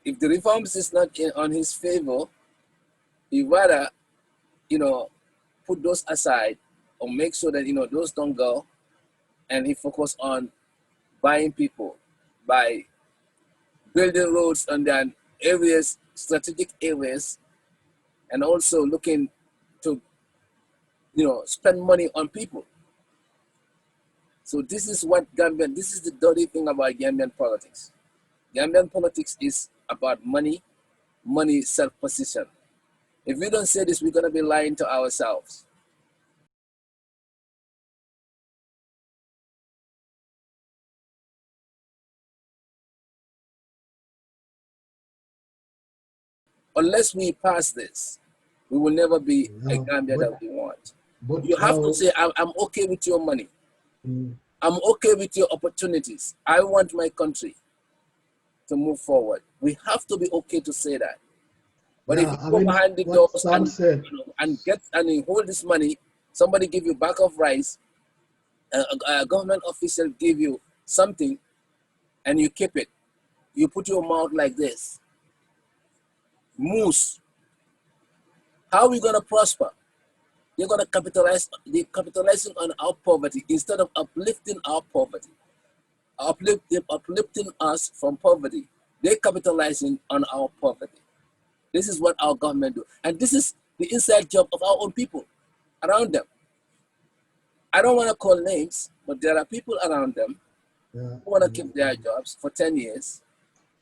if the reforms is not on his favor, he rather, put those aside or make sure that those don't go, and he focus on buying people by building roads on their areas, strategic areas, and also looking to spend money on people. So this is this is the dirty thing about Gambian politics. Gambian politics is about money, self-position. If we don't say this, we're gonna be lying to ourselves. Unless we pass this, we will never be a Gambia that we want. You have to say, I'm okay with your money. I'm okay with your opportunities. I want my country to move forward. We have to be okay to say that. But if you go behind the doors and hold this money, somebody give you back of rice, a government official give you something, and you keep it. You put your mouth like this. Moose. How are we gonna prosper? You're gonna they're capitalizing on our poverty instead of uplifting our poverty. Uplifting us from poverty. They're capitalizing on our poverty. This is what our government do. And this is the inside job of our own people around them. I don't want to call names, but there are people around them who want to keep their jobs for 10 years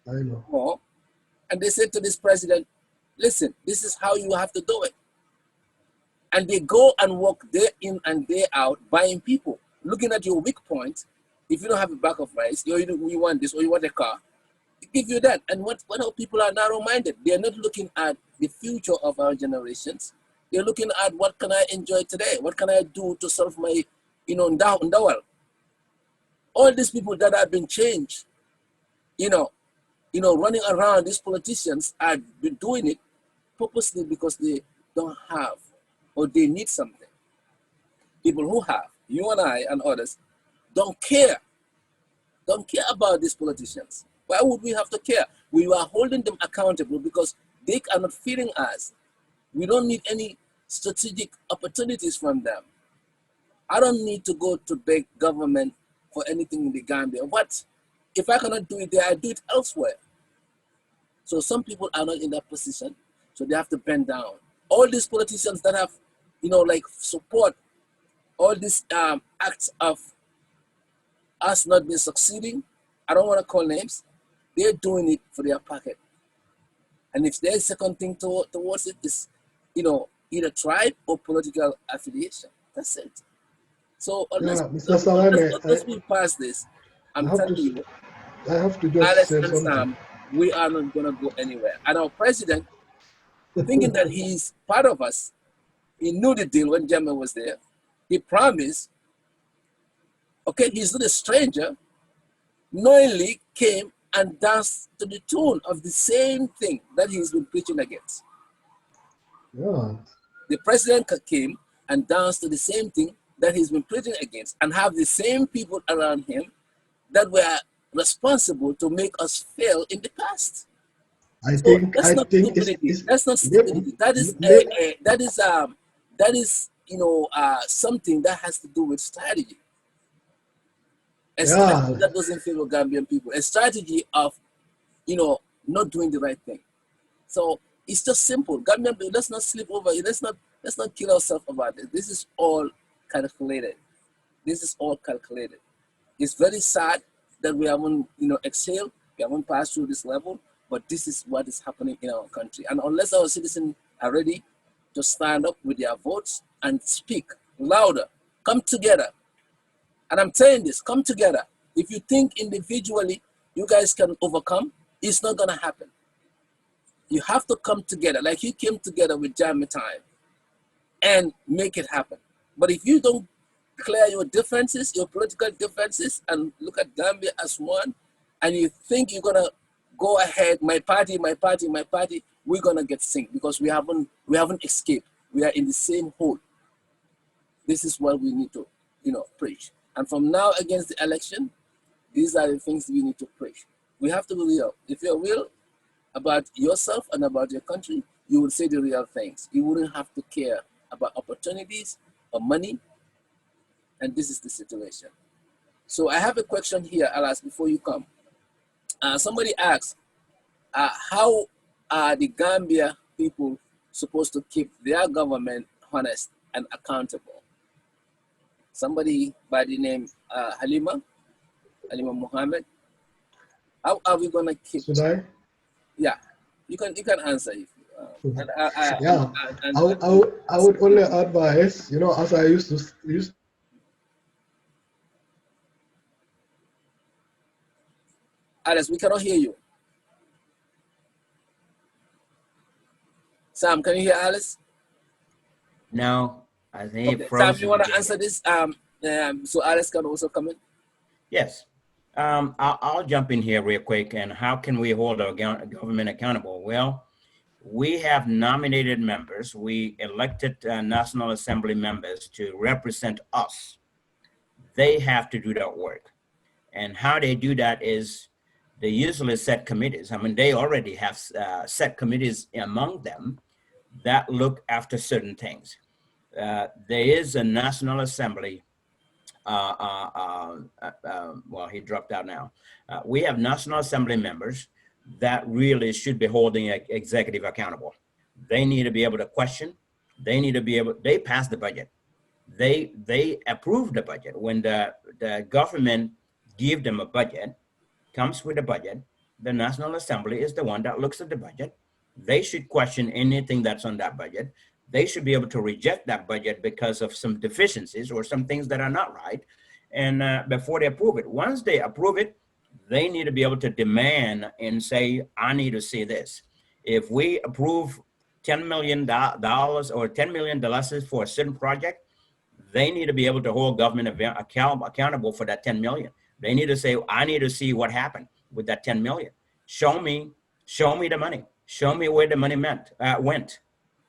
or more. And they said to this president, listen, this is how you have to do it. And they go and work day in and day out buying people, looking at your weak points. If you don't have a bag of rice, you want this or you want a car, they give you that. And what our people are narrow-minded. They're not looking at the future of our generations. They're looking at what can I enjoy today? What can I do to solve my, ndawal? All these people that have been changed, running around, these politicians have been doing it purposely because they don't have or they need something. People who have, you and I and others, don't care about these politicians. Why would we have to care? We are holding them accountable because they are not feeding us. We don't need any strategic opportunities from them. I don't need to go to beg government for anything in the Gambia. What? If I cannot do it there, I do it elsewhere. So some people are not in that position, so they have to bend down. All these politicians that have, support all these acts of us not being succeeding, I don't want to call names, they're doing it for their pocket. And if there's second thing towards it is, either tribe or political affiliation. That's it. So unless we pass this, I'm telling you, I have to just Alex say and something. Sam, we are not gonna go anywhere. And our president, thinking that he's part of us, he knew the deal when Jammeh was there. He promised, okay, he's not a stranger, knowingly came and danced to the tune of the same thing that he's been preaching against. Yeah. The president came and danced to the same thing that he's been preaching against and have the same people around him that were responsible to make us fail in the past. That's not stupidity. That is something that has to do with strategy. A strategy that doesn't favor Gambian people. A strategy of, not doing the right thing. So it's just simple. Gambian people, let's not slip over it. Let's not kill ourselves about it. This is all calculated. This is all calculated. It's very sad that we haven't, exhaled. We haven't passed through this level. But this is what is happening in our country. And unless our citizens are ready to stand up with their votes and speak louder, come together. And I'm saying this, come together. If you think individually you guys can overcome, It's not gonna happen. You have to come together, like you came together with Jammeh time, and make it happen. But if you don't clear your differences, your political differences, and look at Gambia as one, and you think you're gonna go ahead, my party, my party, my party, we're gonna get synced because we haven't escaped. We are in the same hole. This is what we need to, preach. And from now against the election, these are the things we need to preach. We have to be real. If you're real about yourself and about your country, you will say the real things. You wouldn't have to care about opportunities or money. And this is the situation. So I have a question here, Alas, before you come. Somebody asked, how are the Gambia people supposed to keep their government honest and accountable? Somebody by the name Halima Muhammad. How are we gonna keep? Should I? Yeah, you can answer if. Yeah, I would only advise, as I used to use. Alice, we cannot hear you. Sam, can you hear Alice? No, I think okay. Sam, you want to answer this? So Alice can also come in. Yes. I'll jump in here real quick. And how can we hold our government accountable? Well, we have nominated members. We elected National Assembly members to represent us. They have to do that work. And how they do that is they usually set committees. I mean, they already have set committees among them that look after certain things. There is a National Assembly. Well, he dropped out now. We have National Assembly members that really should be holding executive accountable. They need to be able to question. They need to be able, they pass the budget. They approve the budget. When the government give them a budget, comes with a budget, the National Assembly is the one that looks at the budget. They should question anything that's on that budget. They should be able to reject that budget because of some deficiencies or some things that are not right. And before they approve it, once they approve it, they need to be able to demand and say, I need to see this. If we approve $10 million or $10 million for a certain project, they need to be able to hold government accountable for that 10 million. They need to say, I need to see what happened with that 10 million. Show me the money. Show me where the money went.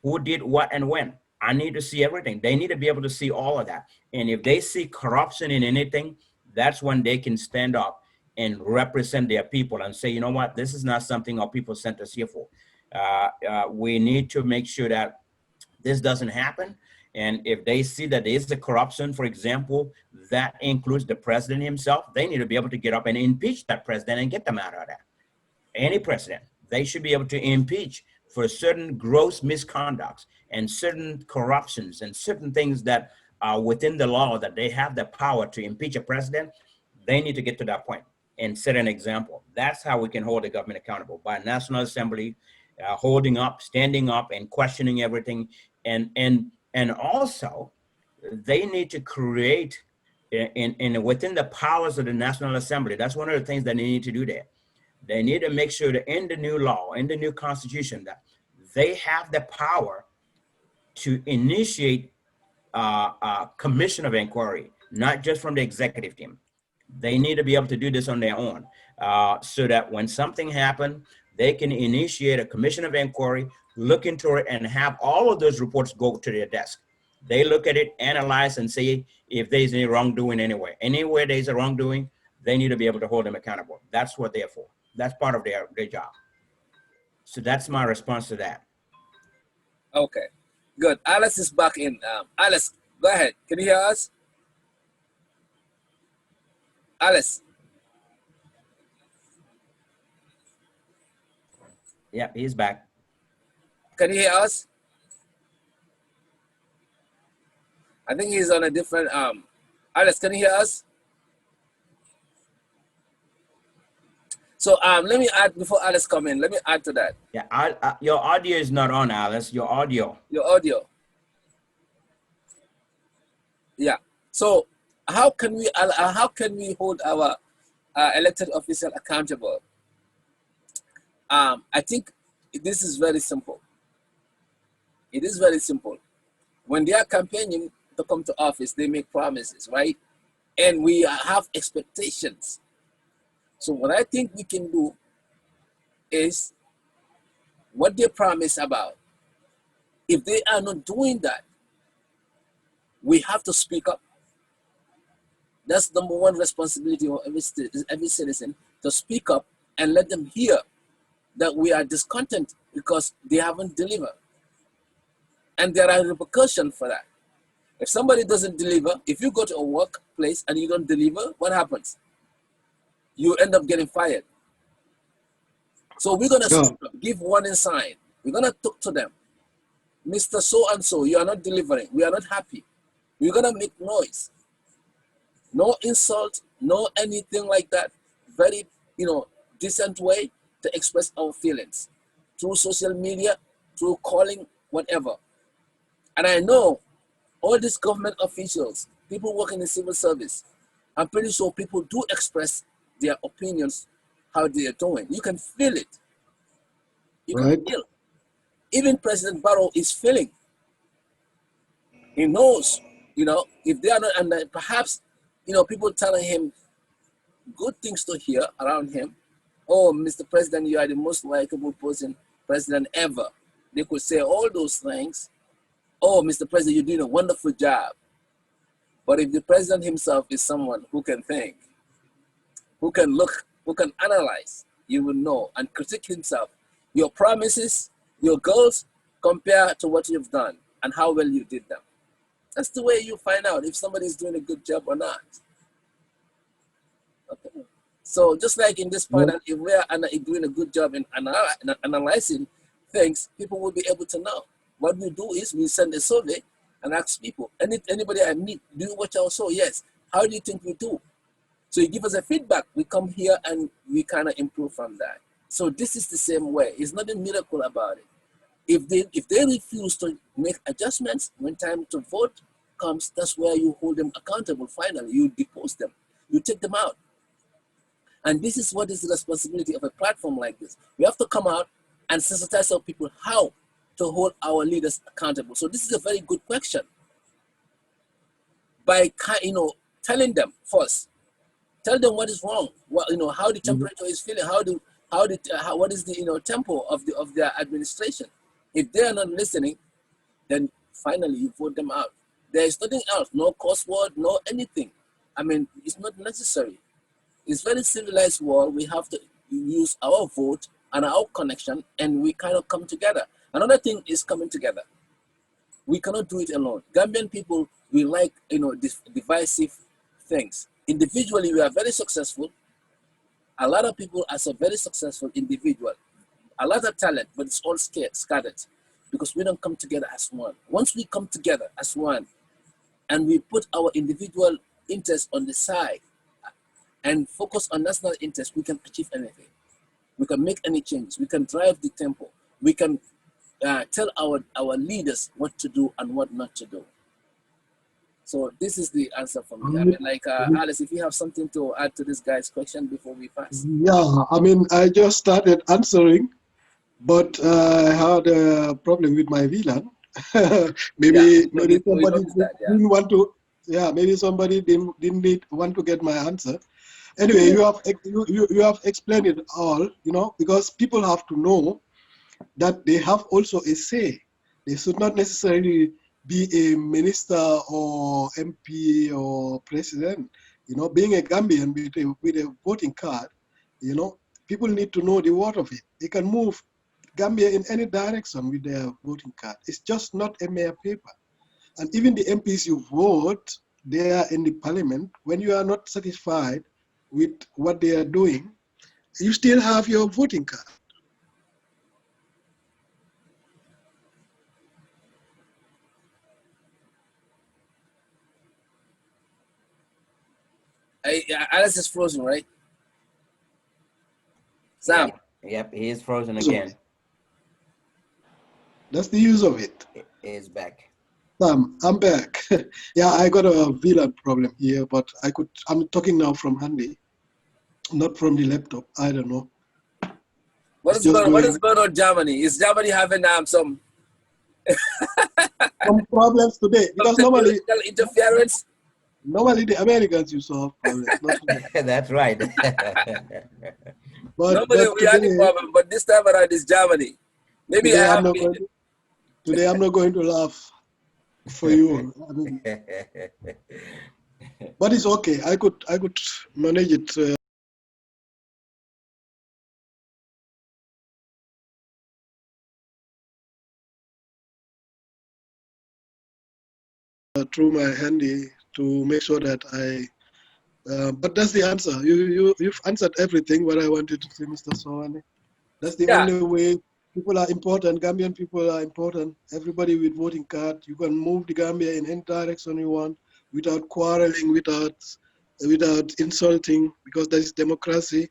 Who did what and when. I need to see everything. They need to be able to see all of that. And if they see corruption in anything, that's when they can stand up and represent their people and say, you know what, this is not something our people sent us here for. We need to make sure that this doesn't happen. And if they see that there is a corruption, for example, that includes the president himself, they need to be able to get up and impeach that president and get them out of that. Any president, they should be able to impeach for certain gross misconducts and certain corruptions and certain things that are within the law that they have the power to impeach a president. They need to get to that point and set an example. That's how we can hold the government accountable, by National Assembly holding up, standing up and questioning everything. And also they need to create within the powers of the National Assembly. That's one of the things that they need to do there. They need to make sure that in the new law, in the new constitution, that they have the power to initiate a commission of inquiry, not just from the executive team. They need to be able to do this on their own so that when something happens, they can initiate a commission of inquiry, look into it, and have all of those reports go to their desk. They look at it, analyze, and see if there's any wrongdoing anywhere. Anywhere there's a wrongdoing, they need to be able to hold them accountable. That's what they're for. That's part of their job. So that's my response to that. Okay, good. Alice is back in. Alice, go ahead. Can you hear us? Alice. Yeah, he's back. Can you hear us? I think he's on a different, Alice, can you hear us? So let me add, before Alice come in, let me add to that. Yeah, your audio is not on, Alice, your audio. Your audio. Yeah, so how can we hold our elected official accountable? I think this is very simple. It is very simple. When they are campaigning to come to office, they make promises, right? And we have expectations. So what I think we can do is what they promise about. If they are not doing that, we have to speak up. That's number one responsibility of every citizen, to speak up and let them hear that we are discontent because they haven't delivered. And there are repercussions for that. If somebody doesn't deliver, if you go to a workplace and you don't deliver, what happens? You end up getting fired. So we're gonna give warning sign. We're gonna talk to them. Mr. So-and-so, you are not delivering. We are not happy. We're gonna make noise. No insult, no anything like that. Very, decent way to express our feelings. Through social media, through calling, whatever. And I know all these government officials, people working in civil service, I'm pretty sure people do express their opinions, how they are doing. You can feel it. You can feel. Even President Barrow is feeling. He knows, if they are not, and perhaps, people telling him good things to hear around him. Oh, Mr. President, you are the most likable president ever. They could say all those things. Oh, Mr. President, you're doing a wonderful job. But if the president himself is someone who can think, who can look, who can analyze, you will know and critique himself. Your promises, your goals, compare to what you've done and how well you did them. That's the way you find out if somebody's doing a good job or not. Okay. So just like in this point, if we are doing a good job in analyzing things, people will be able to know. What we do is we send a survey and ask people, anybody I meet, do you watch our show? Yes. How do you think we do? So you give us a feedback. We come here and we kind of improve from that. So this is the same way. It's not a miracle about it. If they refuse to make adjustments when time to vote comes, that's where you hold them accountable. Finally, you depose them. You take them out. And this is what is the responsibility of a platform like this. We have to come out and sensitize our people how to hold our leaders accountable. So this is a very good question. By telling them first, tell them what is wrong. What how the temperature is feeling. What is the tempo of their administration. If they are not listening, then finally you vote them out. There is nothing else. No crossword, no anything. I mean, it's not necessary. It's very civilized world. We have to use our vote and our connection, and we kind of come together. Another thing is coming together. We cannot do it alone. Gambian people, we like divisive things. Individually, we are very successful. A lot of people are so very successful individual. A lot of talent, but it's all scattered because we don't come together as one. Once we come together as one, and we put our individual interests on the side and focus on national interest, we can achieve anything. We can make any changes. We can drive the tempo. We can tell our leaders what to do and what not to do. So this is the answer for me. I mean, like Alice, if you have something to add to this guy's question before we pass. Yeah, I mean, I just started answering, but I had a problem with my VLAN. maybe somebody didn't want to. Yeah, maybe somebody didn't want to get my answer. Anyway, you have explained it all. Because people have to know that they have also a say. They should not necessarily be a minister or MP or president. Being a Gambian with a voting card, people need to know the worth of it. They can move Gambia in any direction with their voting card. It's just not a mere paper. And even the MPs you vote, they are in the parliament. When you are not satisfied with what they are doing, you still have your voting card. Alice is frozen, right? Sam? Yep, he is frozen again. That's the use of it. He is back. Sam, I'm back. Yeah, I got a VLAN problem here, but I'm talking now from handy, not from the laptop. I don't know. What It's is just going? What going is going on, Germany? Is Germany having some some problems today because technological interference? normally the Americans you solve problems, not today. That's right. Normally But we had the today problem, but this time around it's Germany. Maybe I today I'm have not been. going to, today I'm not going to laugh for you. I mean, but it's okay. I could manage it through my handy to make sure that I. But that's the answer. You've answered everything what I wanted to say, Mr. Sawaneh. That's the Yeah, only way. People are important. Gambian people are important. Everybody with voting card. You can move the Gambia in any direction you want without quarreling, without insulting, because that is democracy.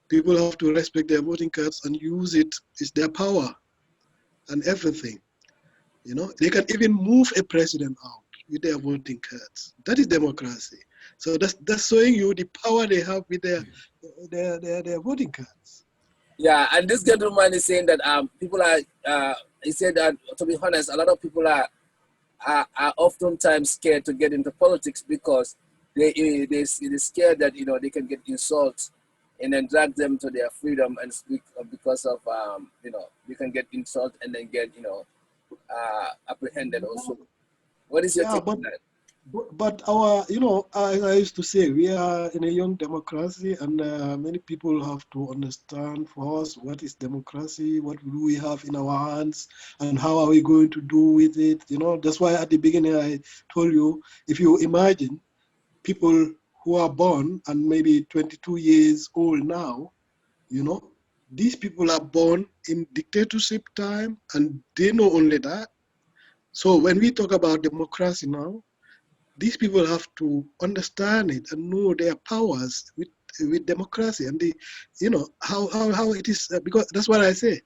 People have to respect their voting cards and use it. It's their power and everything. You know, they can even move a president out with their voting cards. That is democracy. So that's showing you the power they have with their voting cards. yeah. And this gentleman is saying that people are. He said that, to be honest, a lot of people are oftentimes scared to get into politics because they're scared that they can get insulted and then drag them to their freedom and speak because of they can get insulted and then get apprehended also. What is your Yeah, take on that? but our, as I used to say, we are in a young democracy, and many people have to understand for us what is democracy, what do we have in our hands, and how are we going to do with it. You know, that's why at the beginning I told you, if you imagine people who are born and maybe 22 years old now, you know, these people are born in dictatorship time, and they know only that. So when we talk about democracy now, these people have to understand it and know their powers with democracy and the how it is because that's what I say.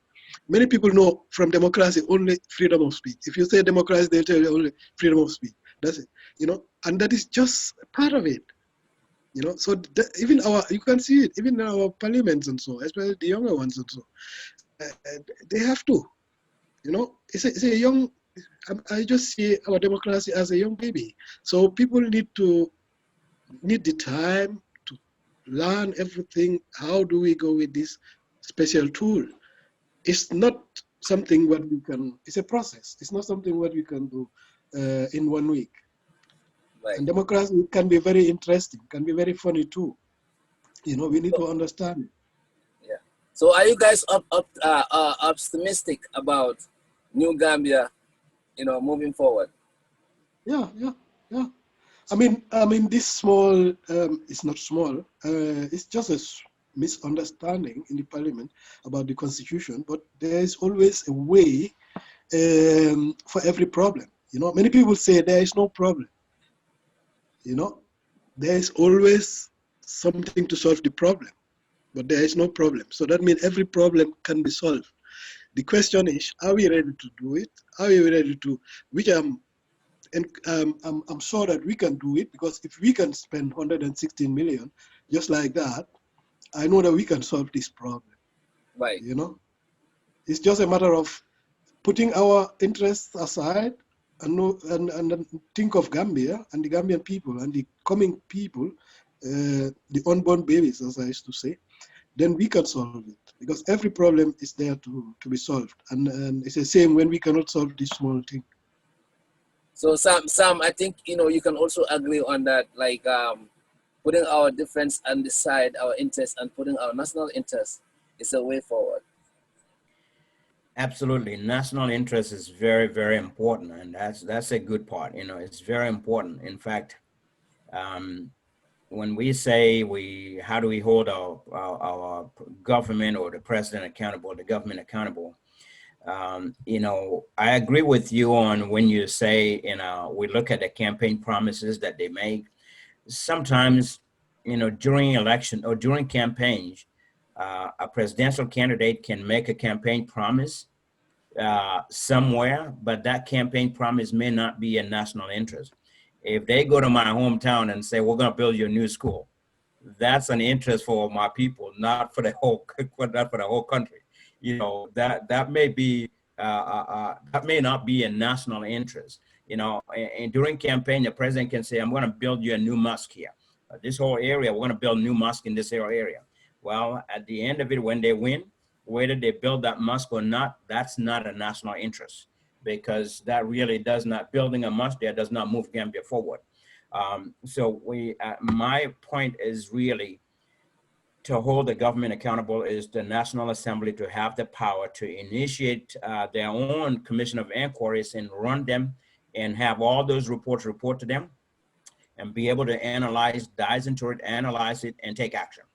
Many people know from democracy only freedom of speech. If you say democracy, they'll tell you only freedom of speech. That's it. And that is just part of it. So even you can see it even in our parliaments and so, especially the younger ones and so. They have to. It's a young. I just see our democracy as a young baby. So people need the time to learn everything. How do we go with this special tool? It's not something what we can. It's a process. It's not something what we can do in 1 week. Right. And democracy can be very interesting. Can be very funny too. We need to understand it. Yeah. So are you guys optimistic about New Gambia, moving forward? Yeah, yeah, yeah. I mean, this small, it's not small. It's just a misunderstanding in the parliament about the constitution. But there is always a way for every problem. Many people say there is no problem. There is always something to solve the problem, but there is no problem. So that means every problem can be solved. The question is, are we ready to do it? Are we ready to? Which and I'm sure that we can do it, because if we can spend 116 million just like that, I know that we can solve this problem. Right. It's just a matter of putting our interests aside and think of Gambia and the Gambian people and the coming people, the unborn babies, as I used to say. Then we can solve it, because every problem is there to be solved, and it's the same when we cannot solve this small thing. So Sam, I think you can also agree on that, like putting our difference on the side, our interests, and putting our national interest is a way forward. Absolutely. National interest is very, very important. And that's a good part. It's very important. In fact, when we say how do we hold our government or the president accountable, the government accountable, I agree with you on when you say, we look at the campaign promises that they make. Sometimes, during election or during campaigns, a presidential candidate can make a campaign promise somewhere, but that campaign promise may not be a national interest. If they go to my hometown and say, we're going to build you a new school, that's an interest for my people, not for the whole, not for the whole country. that may be that may not be a national interest. And during campaign, the president can say, I'm going to build you a new mosque here. This whole area, we're going to build a new mosque in this area. Well, at the end of it, when they win, whether they build that mosque or not, that's not a national interest, because that really does not, building a mosque there does not move Gambia forward. So my point is really to hold the government accountable is the National Assembly to have the power to initiate their own commission of inquiries and run them and have all those reports report to them and be able to analyze, dive into it, analyze it, and take action.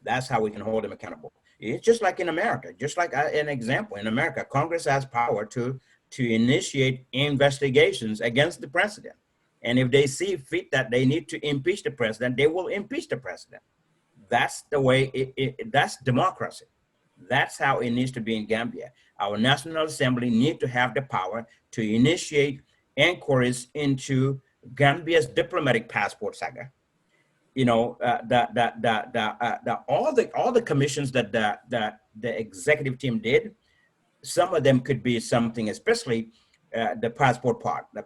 That's how we can hold them accountable. It's just like in America, just like an example, in America, Congress has power to initiate investigations against the president. And if they see fit that they need to impeach the president, they will impeach the president. That's the way, that's democracy. That's how it needs to be in Gambia. Our National Assembly need to have the power to initiate inquiries into Gambia's diplomatic passport saga. All the commissions that the executive team did, some of them could be something, especially the passport part. The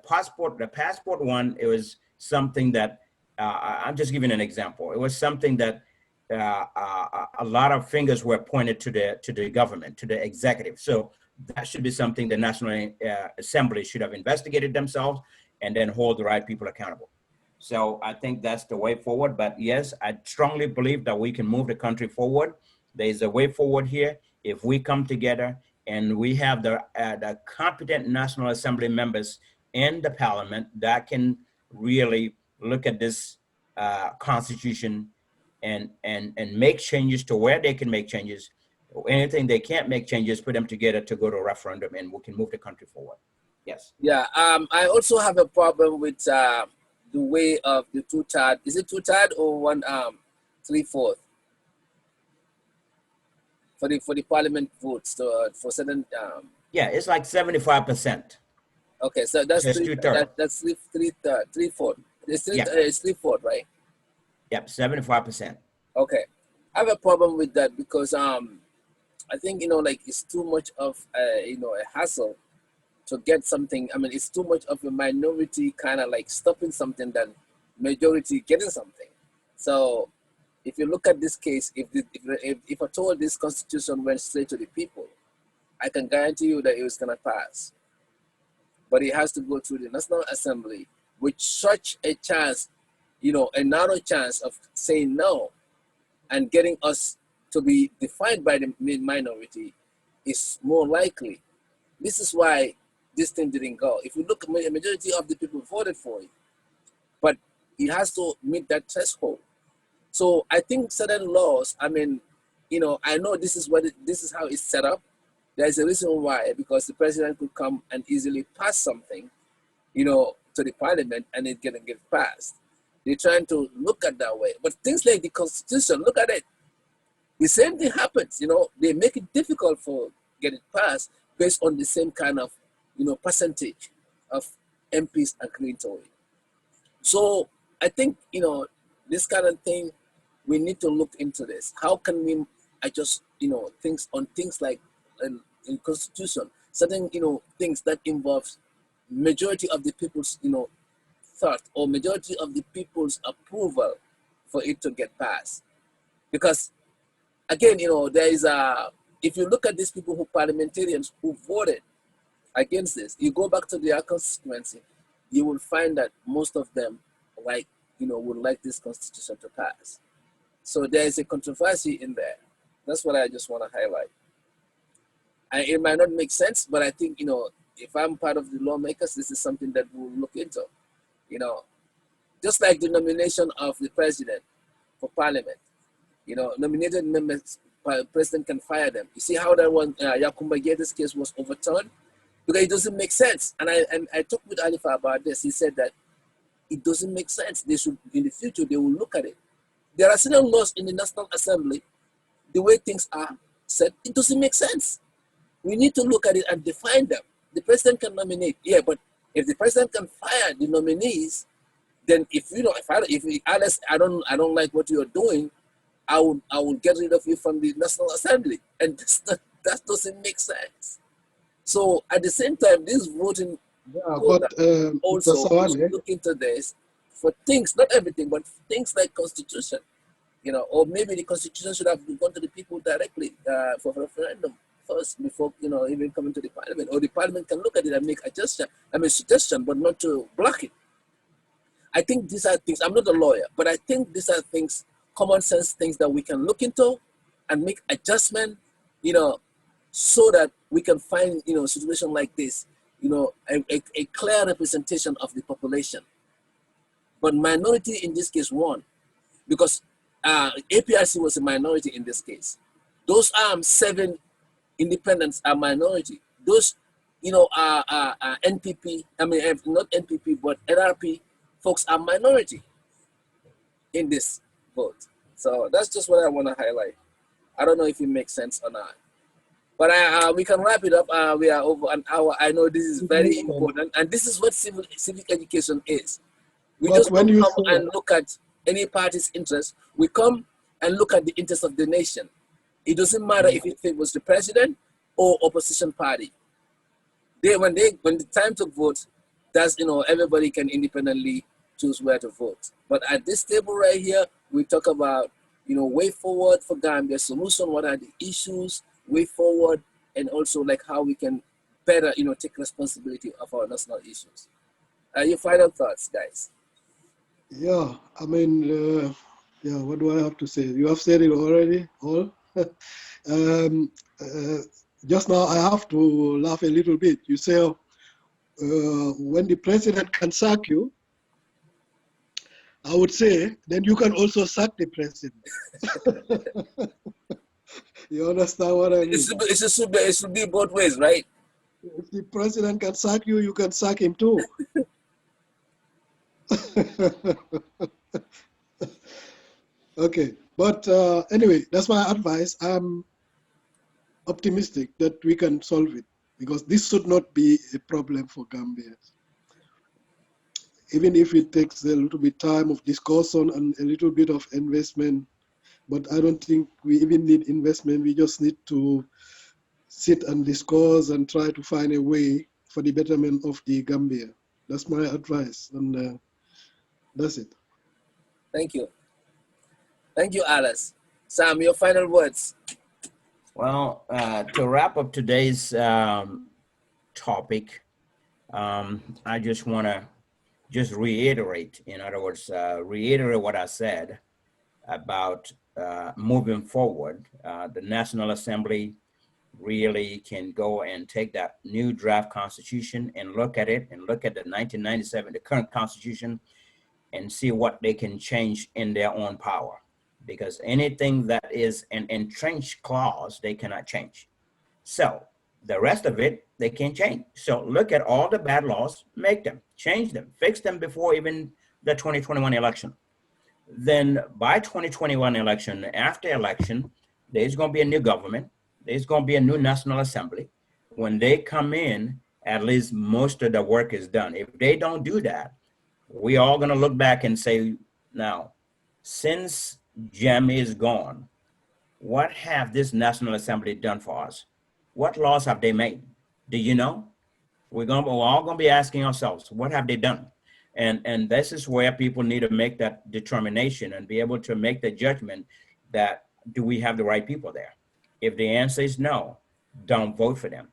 passport one, it was something that, I'm just giving an example. It was something that a lot of fingers were pointed to the government, to the executive. So that should be something the National Assembly should have investigated themselves and then hold the right people accountable. So I think that's the way forward. But yes, I strongly believe that we can move the country forward. There's a way forward here if we come together and we have the competent National Assembly members in the parliament that can really look at this constitution and make changes to where they can make changes. Anything they can't make changes, put them together to go to a referendum and we can move the country forward. Yes. Yeah, I also have a problem with the way of the 2/3. Is it 2/3 or 3/4 for the parliament votes for certain? Yeah, it's like 75%. Okay, so that's It's 2/3. that's 3/4. It's 3/4, right? Yep, 75%. Okay, I have a problem with that because I think like it's too much of a hassle to get something. I mean, it's too much of a minority kind of like stopping something than majority getting something. So if you look at this case, if at all this constitution went straight to the people, I can guarantee you that it was gonna pass. But it has to go through the National Assembly with such a chance, a narrow chance of saying no and getting us to be defined by the minority is more likely. This is why this thing didn't go. If you look, a majority of the people voted for it, but it has to meet that threshold. So I think certain laws, I mean, I know this is how it's set up. There's a reason why, because the president could come and easily pass something, to the parliament and it can get passed. They're trying to look at that way. But things like the constitution, look at it. The same thing happens, they make it difficult for getting passed based on the same kind of, percentage of MPs agreeing to it. So I think, this kind of thing, we need to look into this. How can we adjust, things like in constitution, certain, things that involves majority of the people's, thought or majority of the people's approval for it to get passed. Because again, there is if you look at these people parliamentarians who voted against this, you go back to their constituency, you will find that most of them would like this constitution to pass. So there is a controversy in there. That's what I just want to highlight. And it might not make sense, but I think, if I'm part of the lawmakers, this is something that we'll look into. Just like the nomination of the president for parliament, nominated members, president can fire them. You see how that one, Yakumba Geda's case was overturned? Because it doesn't make sense. And I talked with Alifa about this. He said that it doesn't make sense. They should, in the future, they will look at it. There are certain laws in the National Assembly, the way things are set, it doesn't make sense. We need to look at it and define them. The president can nominate, yeah, but if the president can fire the nominees, then if Alice, I don't like what you're doing, I will get rid of you from the National Assembly. And That doesn't make sense. So at the same time, this voting Yeah, but quota Mr. also we should Sawaneh, look into this for things, not everything, but things like constitution, or maybe the constitution should have gone to the people directly for referendum first before, even coming to the parliament, or the parliament can look at it and make suggestion, but not to block it. I think these are things, I'm not a lawyer, but I think these are things, common sense things that we can look into and make adjustment, so that we can find, a situation like this, a clear representation of the population. But minority in this case won, because APRC was a minority in this case. Those 7 independents are minority. Those, are NPP, not NPP, but NRP folks are minority in this vote. So that's just what I want to highlight. I don't know if it makes sense or not. But we can wrap it up. We are over an hour. I know this is very important, and this is what civic education is. We just don't come and look at any party's interest. We come and look at the interest of the nation. It doesn't matter if it was the president or opposition party. When the time to vote, that's, everybody can independently choose where to vote. But at this table right here, we talk about, way forward for Gambia, solution, what are the issues, way forward, and also like how we can better, take responsibility of our national issues. Your final thoughts, guys? yeah, what do I have to say? You have said it already, all. Just now, I have to laugh a little bit. You say, when the president can sack you, I would say, then you can also sack the president. You understand what I mean? It should be both ways, right? If the president can sack you, you can sack him too. Okay, but anyway, that's my advice. I'm optimistic that we can solve it, because this should not be a problem for Gambia. Even if it takes a little bit time of discussion and a little bit of investment, but I don't think we even need investment. We just need to sit and discuss and try to find a way for the betterment of the Gambia. That's my advice, and that's it. Thank you. Thank you, Alice. Sam, your final words. Well, to wrap up today's topic, I just want to reiterate, in other words, reiterate what I said about moving forward. The National Assembly really can go and take that new draft constitution and look at it, and look at the 1997, the current constitution, and see what they can change in their own power. Because anything that is an entrenched clause, they cannot change. So the rest of it, they can't change. So look at all the bad laws, make them, change them, fix them before even the 2021 election. Then by 2021 election, after election, there's going to be a new government. There's going to be a new National Assembly. When they come in, at least most of the work is done. If they don't do that, we all going to look back and say, now, since Jem is gone, what have this National Assembly done for us? What laws have they made? Do you know? We're all going to be asking ourselves, what have they done? And this is where people need to make that determination and be able to make the judgment that, do we have the right people there? If the answer is no, don't vote for them.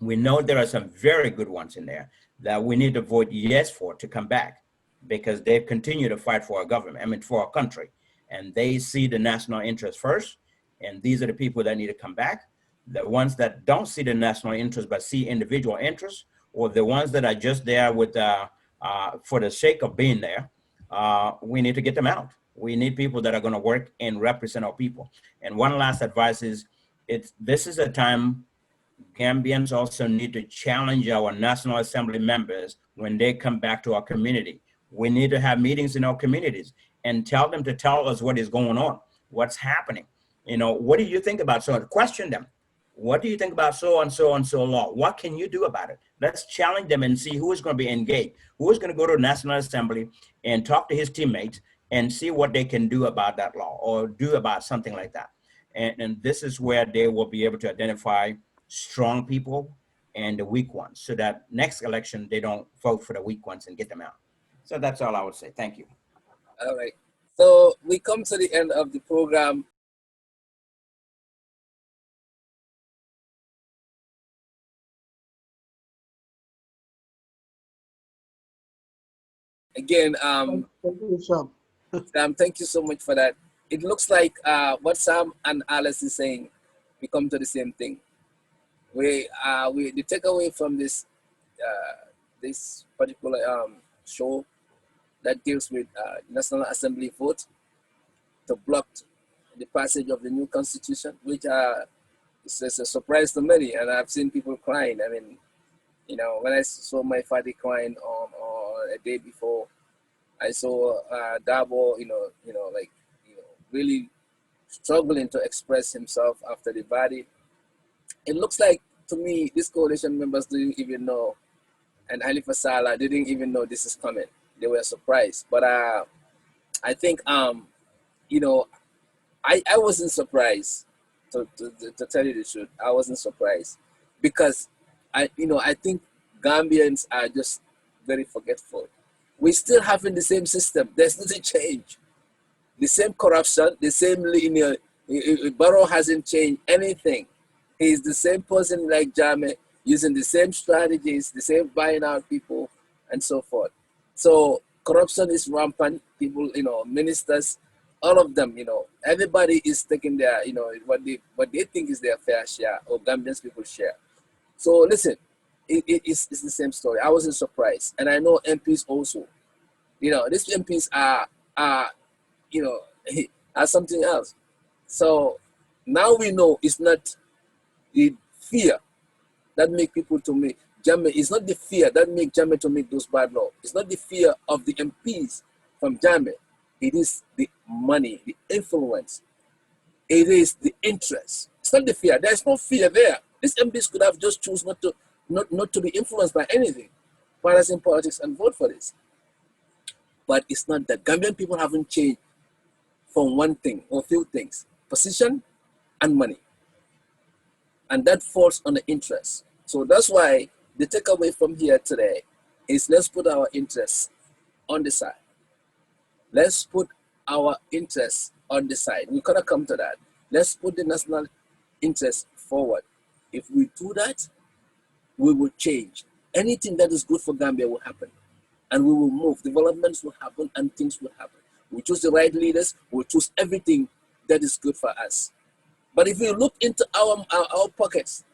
We know there are some very good ones in there that we need to vote yes for to come back, because they've continued to fight for our government, for our country. And they see the national interest first. And these are the people that need to come back. The ones that don't see the national interest, but see individual interests, or the ones that are just there with for the sake of being there, we need to get them out. We need people that are going to work and represent our people. And one last advice is, this is a time Gambians also need to challenge our National Assembly members when they come back to our community. We need to have meetings in our communities and tell them to tell us what is going on, what's happening. What do you think about so? Question them. What do you think about so and so and so law? What can you do about it? Let's challenge them and see who is going to be engaged, who is going to go to the National Assembly and talk to his teammates and see what they can do about that law or do about something like that. And this is where they will be able to identify strong people and the weak ones, so that next election they don't vote for the weak ones and get them out. So that's all I would say. Thank you. All right. So we come to the end of the program. Again, Thank you, Sam. Sam, thank you so much for that. It looks like what Sam and Alice is saying, we come to the same thing. We the takeaway from this particular show that deals with National Assembly vote to block the passage of the new constitution, which is a surprise to many, and I've seen people crying. I mean, you know, when I saw my father crying on a day before, I saw Dabo, like, really struggling to express himself after the verdict. It looks like to me these coalition members didn't even know, and Ali Fasala didn't even know this is coming. They were surprised, but I think you know, I wasn't surprised, to tell you the truth. I wasn't surprised because I think Gambians are just very forgetful. We're still having the same system. There's nothing changed. The same corruption, the same linear. Barrow hasn't changed anything. He's the same person like Jame, using the same strategies, the same buying out people, and so forth. So corruption is rampant. People, ministers, all of them, everybody is taking their, what they think is their fair share or Gambians people's share. So listen, it's the same story. I wasn't surprised, and I know MPs also. These MPs are you know are something else. So now we know it's not the fear that make people to make Jammeh. It's not the fear that make Jammeh to make those bad laws. It's not the fear of the MPs from Jammeh. It is the money, the influence. It is the interest. It's not the fear. There's no fear there. These MPs could have just choose not to be influenced by anything, partisan politics, and vote for this. But it's not that. Gambian people haven't changed from one thing or few things: position and money. And that falls on the interest. So that's why the takeaway from here today is, let's put our interests on the side. Let's put our interests on the side. We're gonna come to that. Let's put the national interest forward. If we do that, we will change. Anything that is good for Gambia will happen. And we will move. Developments will happen and things will happen. We choose the right leaders, we'll choose everything that is good for us. But if we look into our pockets,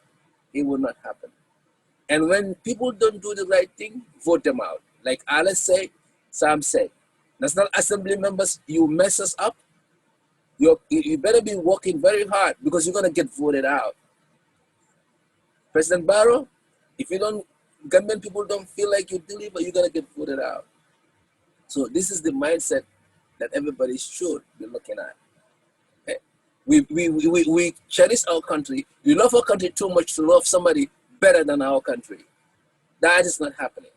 it will not happen. And when people don't do the right thing, vote them out. Like Alice said, Sam said, National Assembly members, you mess us up, you better be working very hard because you're going to get voted out. President Barrow, if Gambian people don't feel like you deliver, you're going to get voted out. So this is the mindset that everybody should be looking at. Okay? We cherish our country. We love our country too much to love somebody better than our country. That is not happening.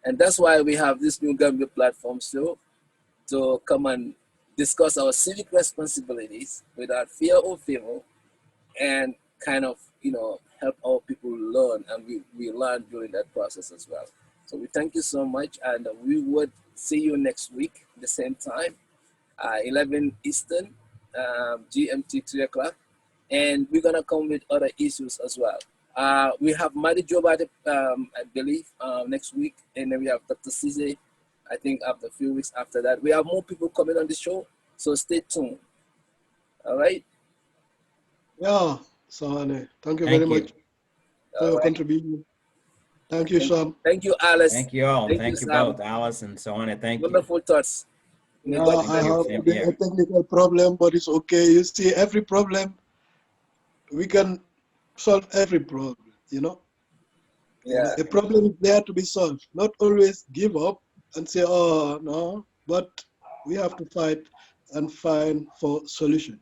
And that's why we have this new Gambia platform show to come and discuss our civic responsibilities without fear or favor, and kind of, help our people learn, and we learn during that process as well. So we thank you so much, and we would see you next week at the same time, 11 Eastern, GMT 3 o'clock, and we're gonna come with other issues as well. We have Madi Jobate, I believe, next week, and then we have Dr. Ceesay, I think, after a few weeks after that. We have more people coming on the show, so stay tuned. All right? Yeah, Sawaneh, thank you very much for All your right. contribution. Thank you, Sam. Thank you, Alice. Thank you all. Thank you, Thank you Sam. both, Alice and Sawaneh. Thank you. Wonderful thoughts. Yeah, God I bless have Same a here. technical problem, but it's okay. You see, every problem, we can solve every problem, Yeah. A problem is there to be solved. Not always give up and say, oh, no, but we have to fight and find for solution.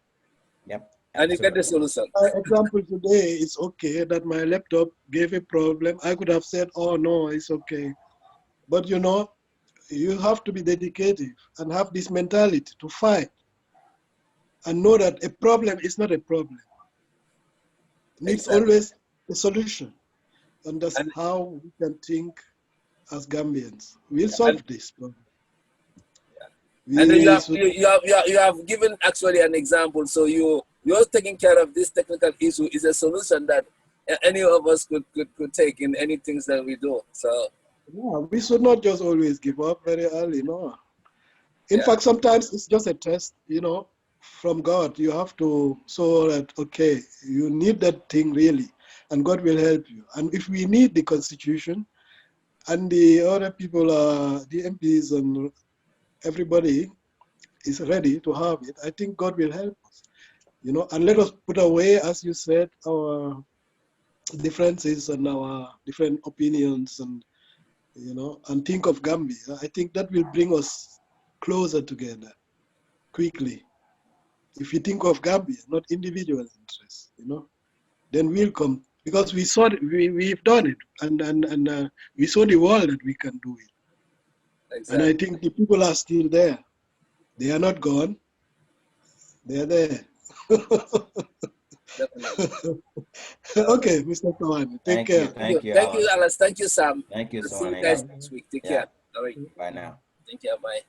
Yep. And you get the Absolutely. solution. My example today is okay that my laptop gave a problem. I could have said, oh, no, it's okay. But you have to be dedicated and have this mentality to fight and know that a problem is not a problem. It needs Exactly. always a solution. And that's how we can think as Gambians. We'll solve this problem. And then you have given actually an example. So you're taking care of this technical issue is a solution that any of us could take in any things that we do. So yeah, we should not just always give up very early, no. In fact, sometimes it's just a test, from God. You have to show that, okay, you need that thing really, and God will help you. And if we need the Constitution, and the other people, the MPs and everybody is ready to have it, I think God will help us, and let us put away, as you said, our differences and our different opinions and, and think of Gambia. I think that will bring us closer together quickly. If you think of Gambia, not individual interests, then we'll come, because we saw it, we've done it, and we saw the world that we can do it. Exactly. And I think the people are still there. They are not gone. They are there. definitely. Okay, Mr. Sawaneh, take care. Thank you, Alice. Thank you, Sam. Thank you, See you Sawaneh. guys next week. Take care. All right. Bye now. Take care. Bye.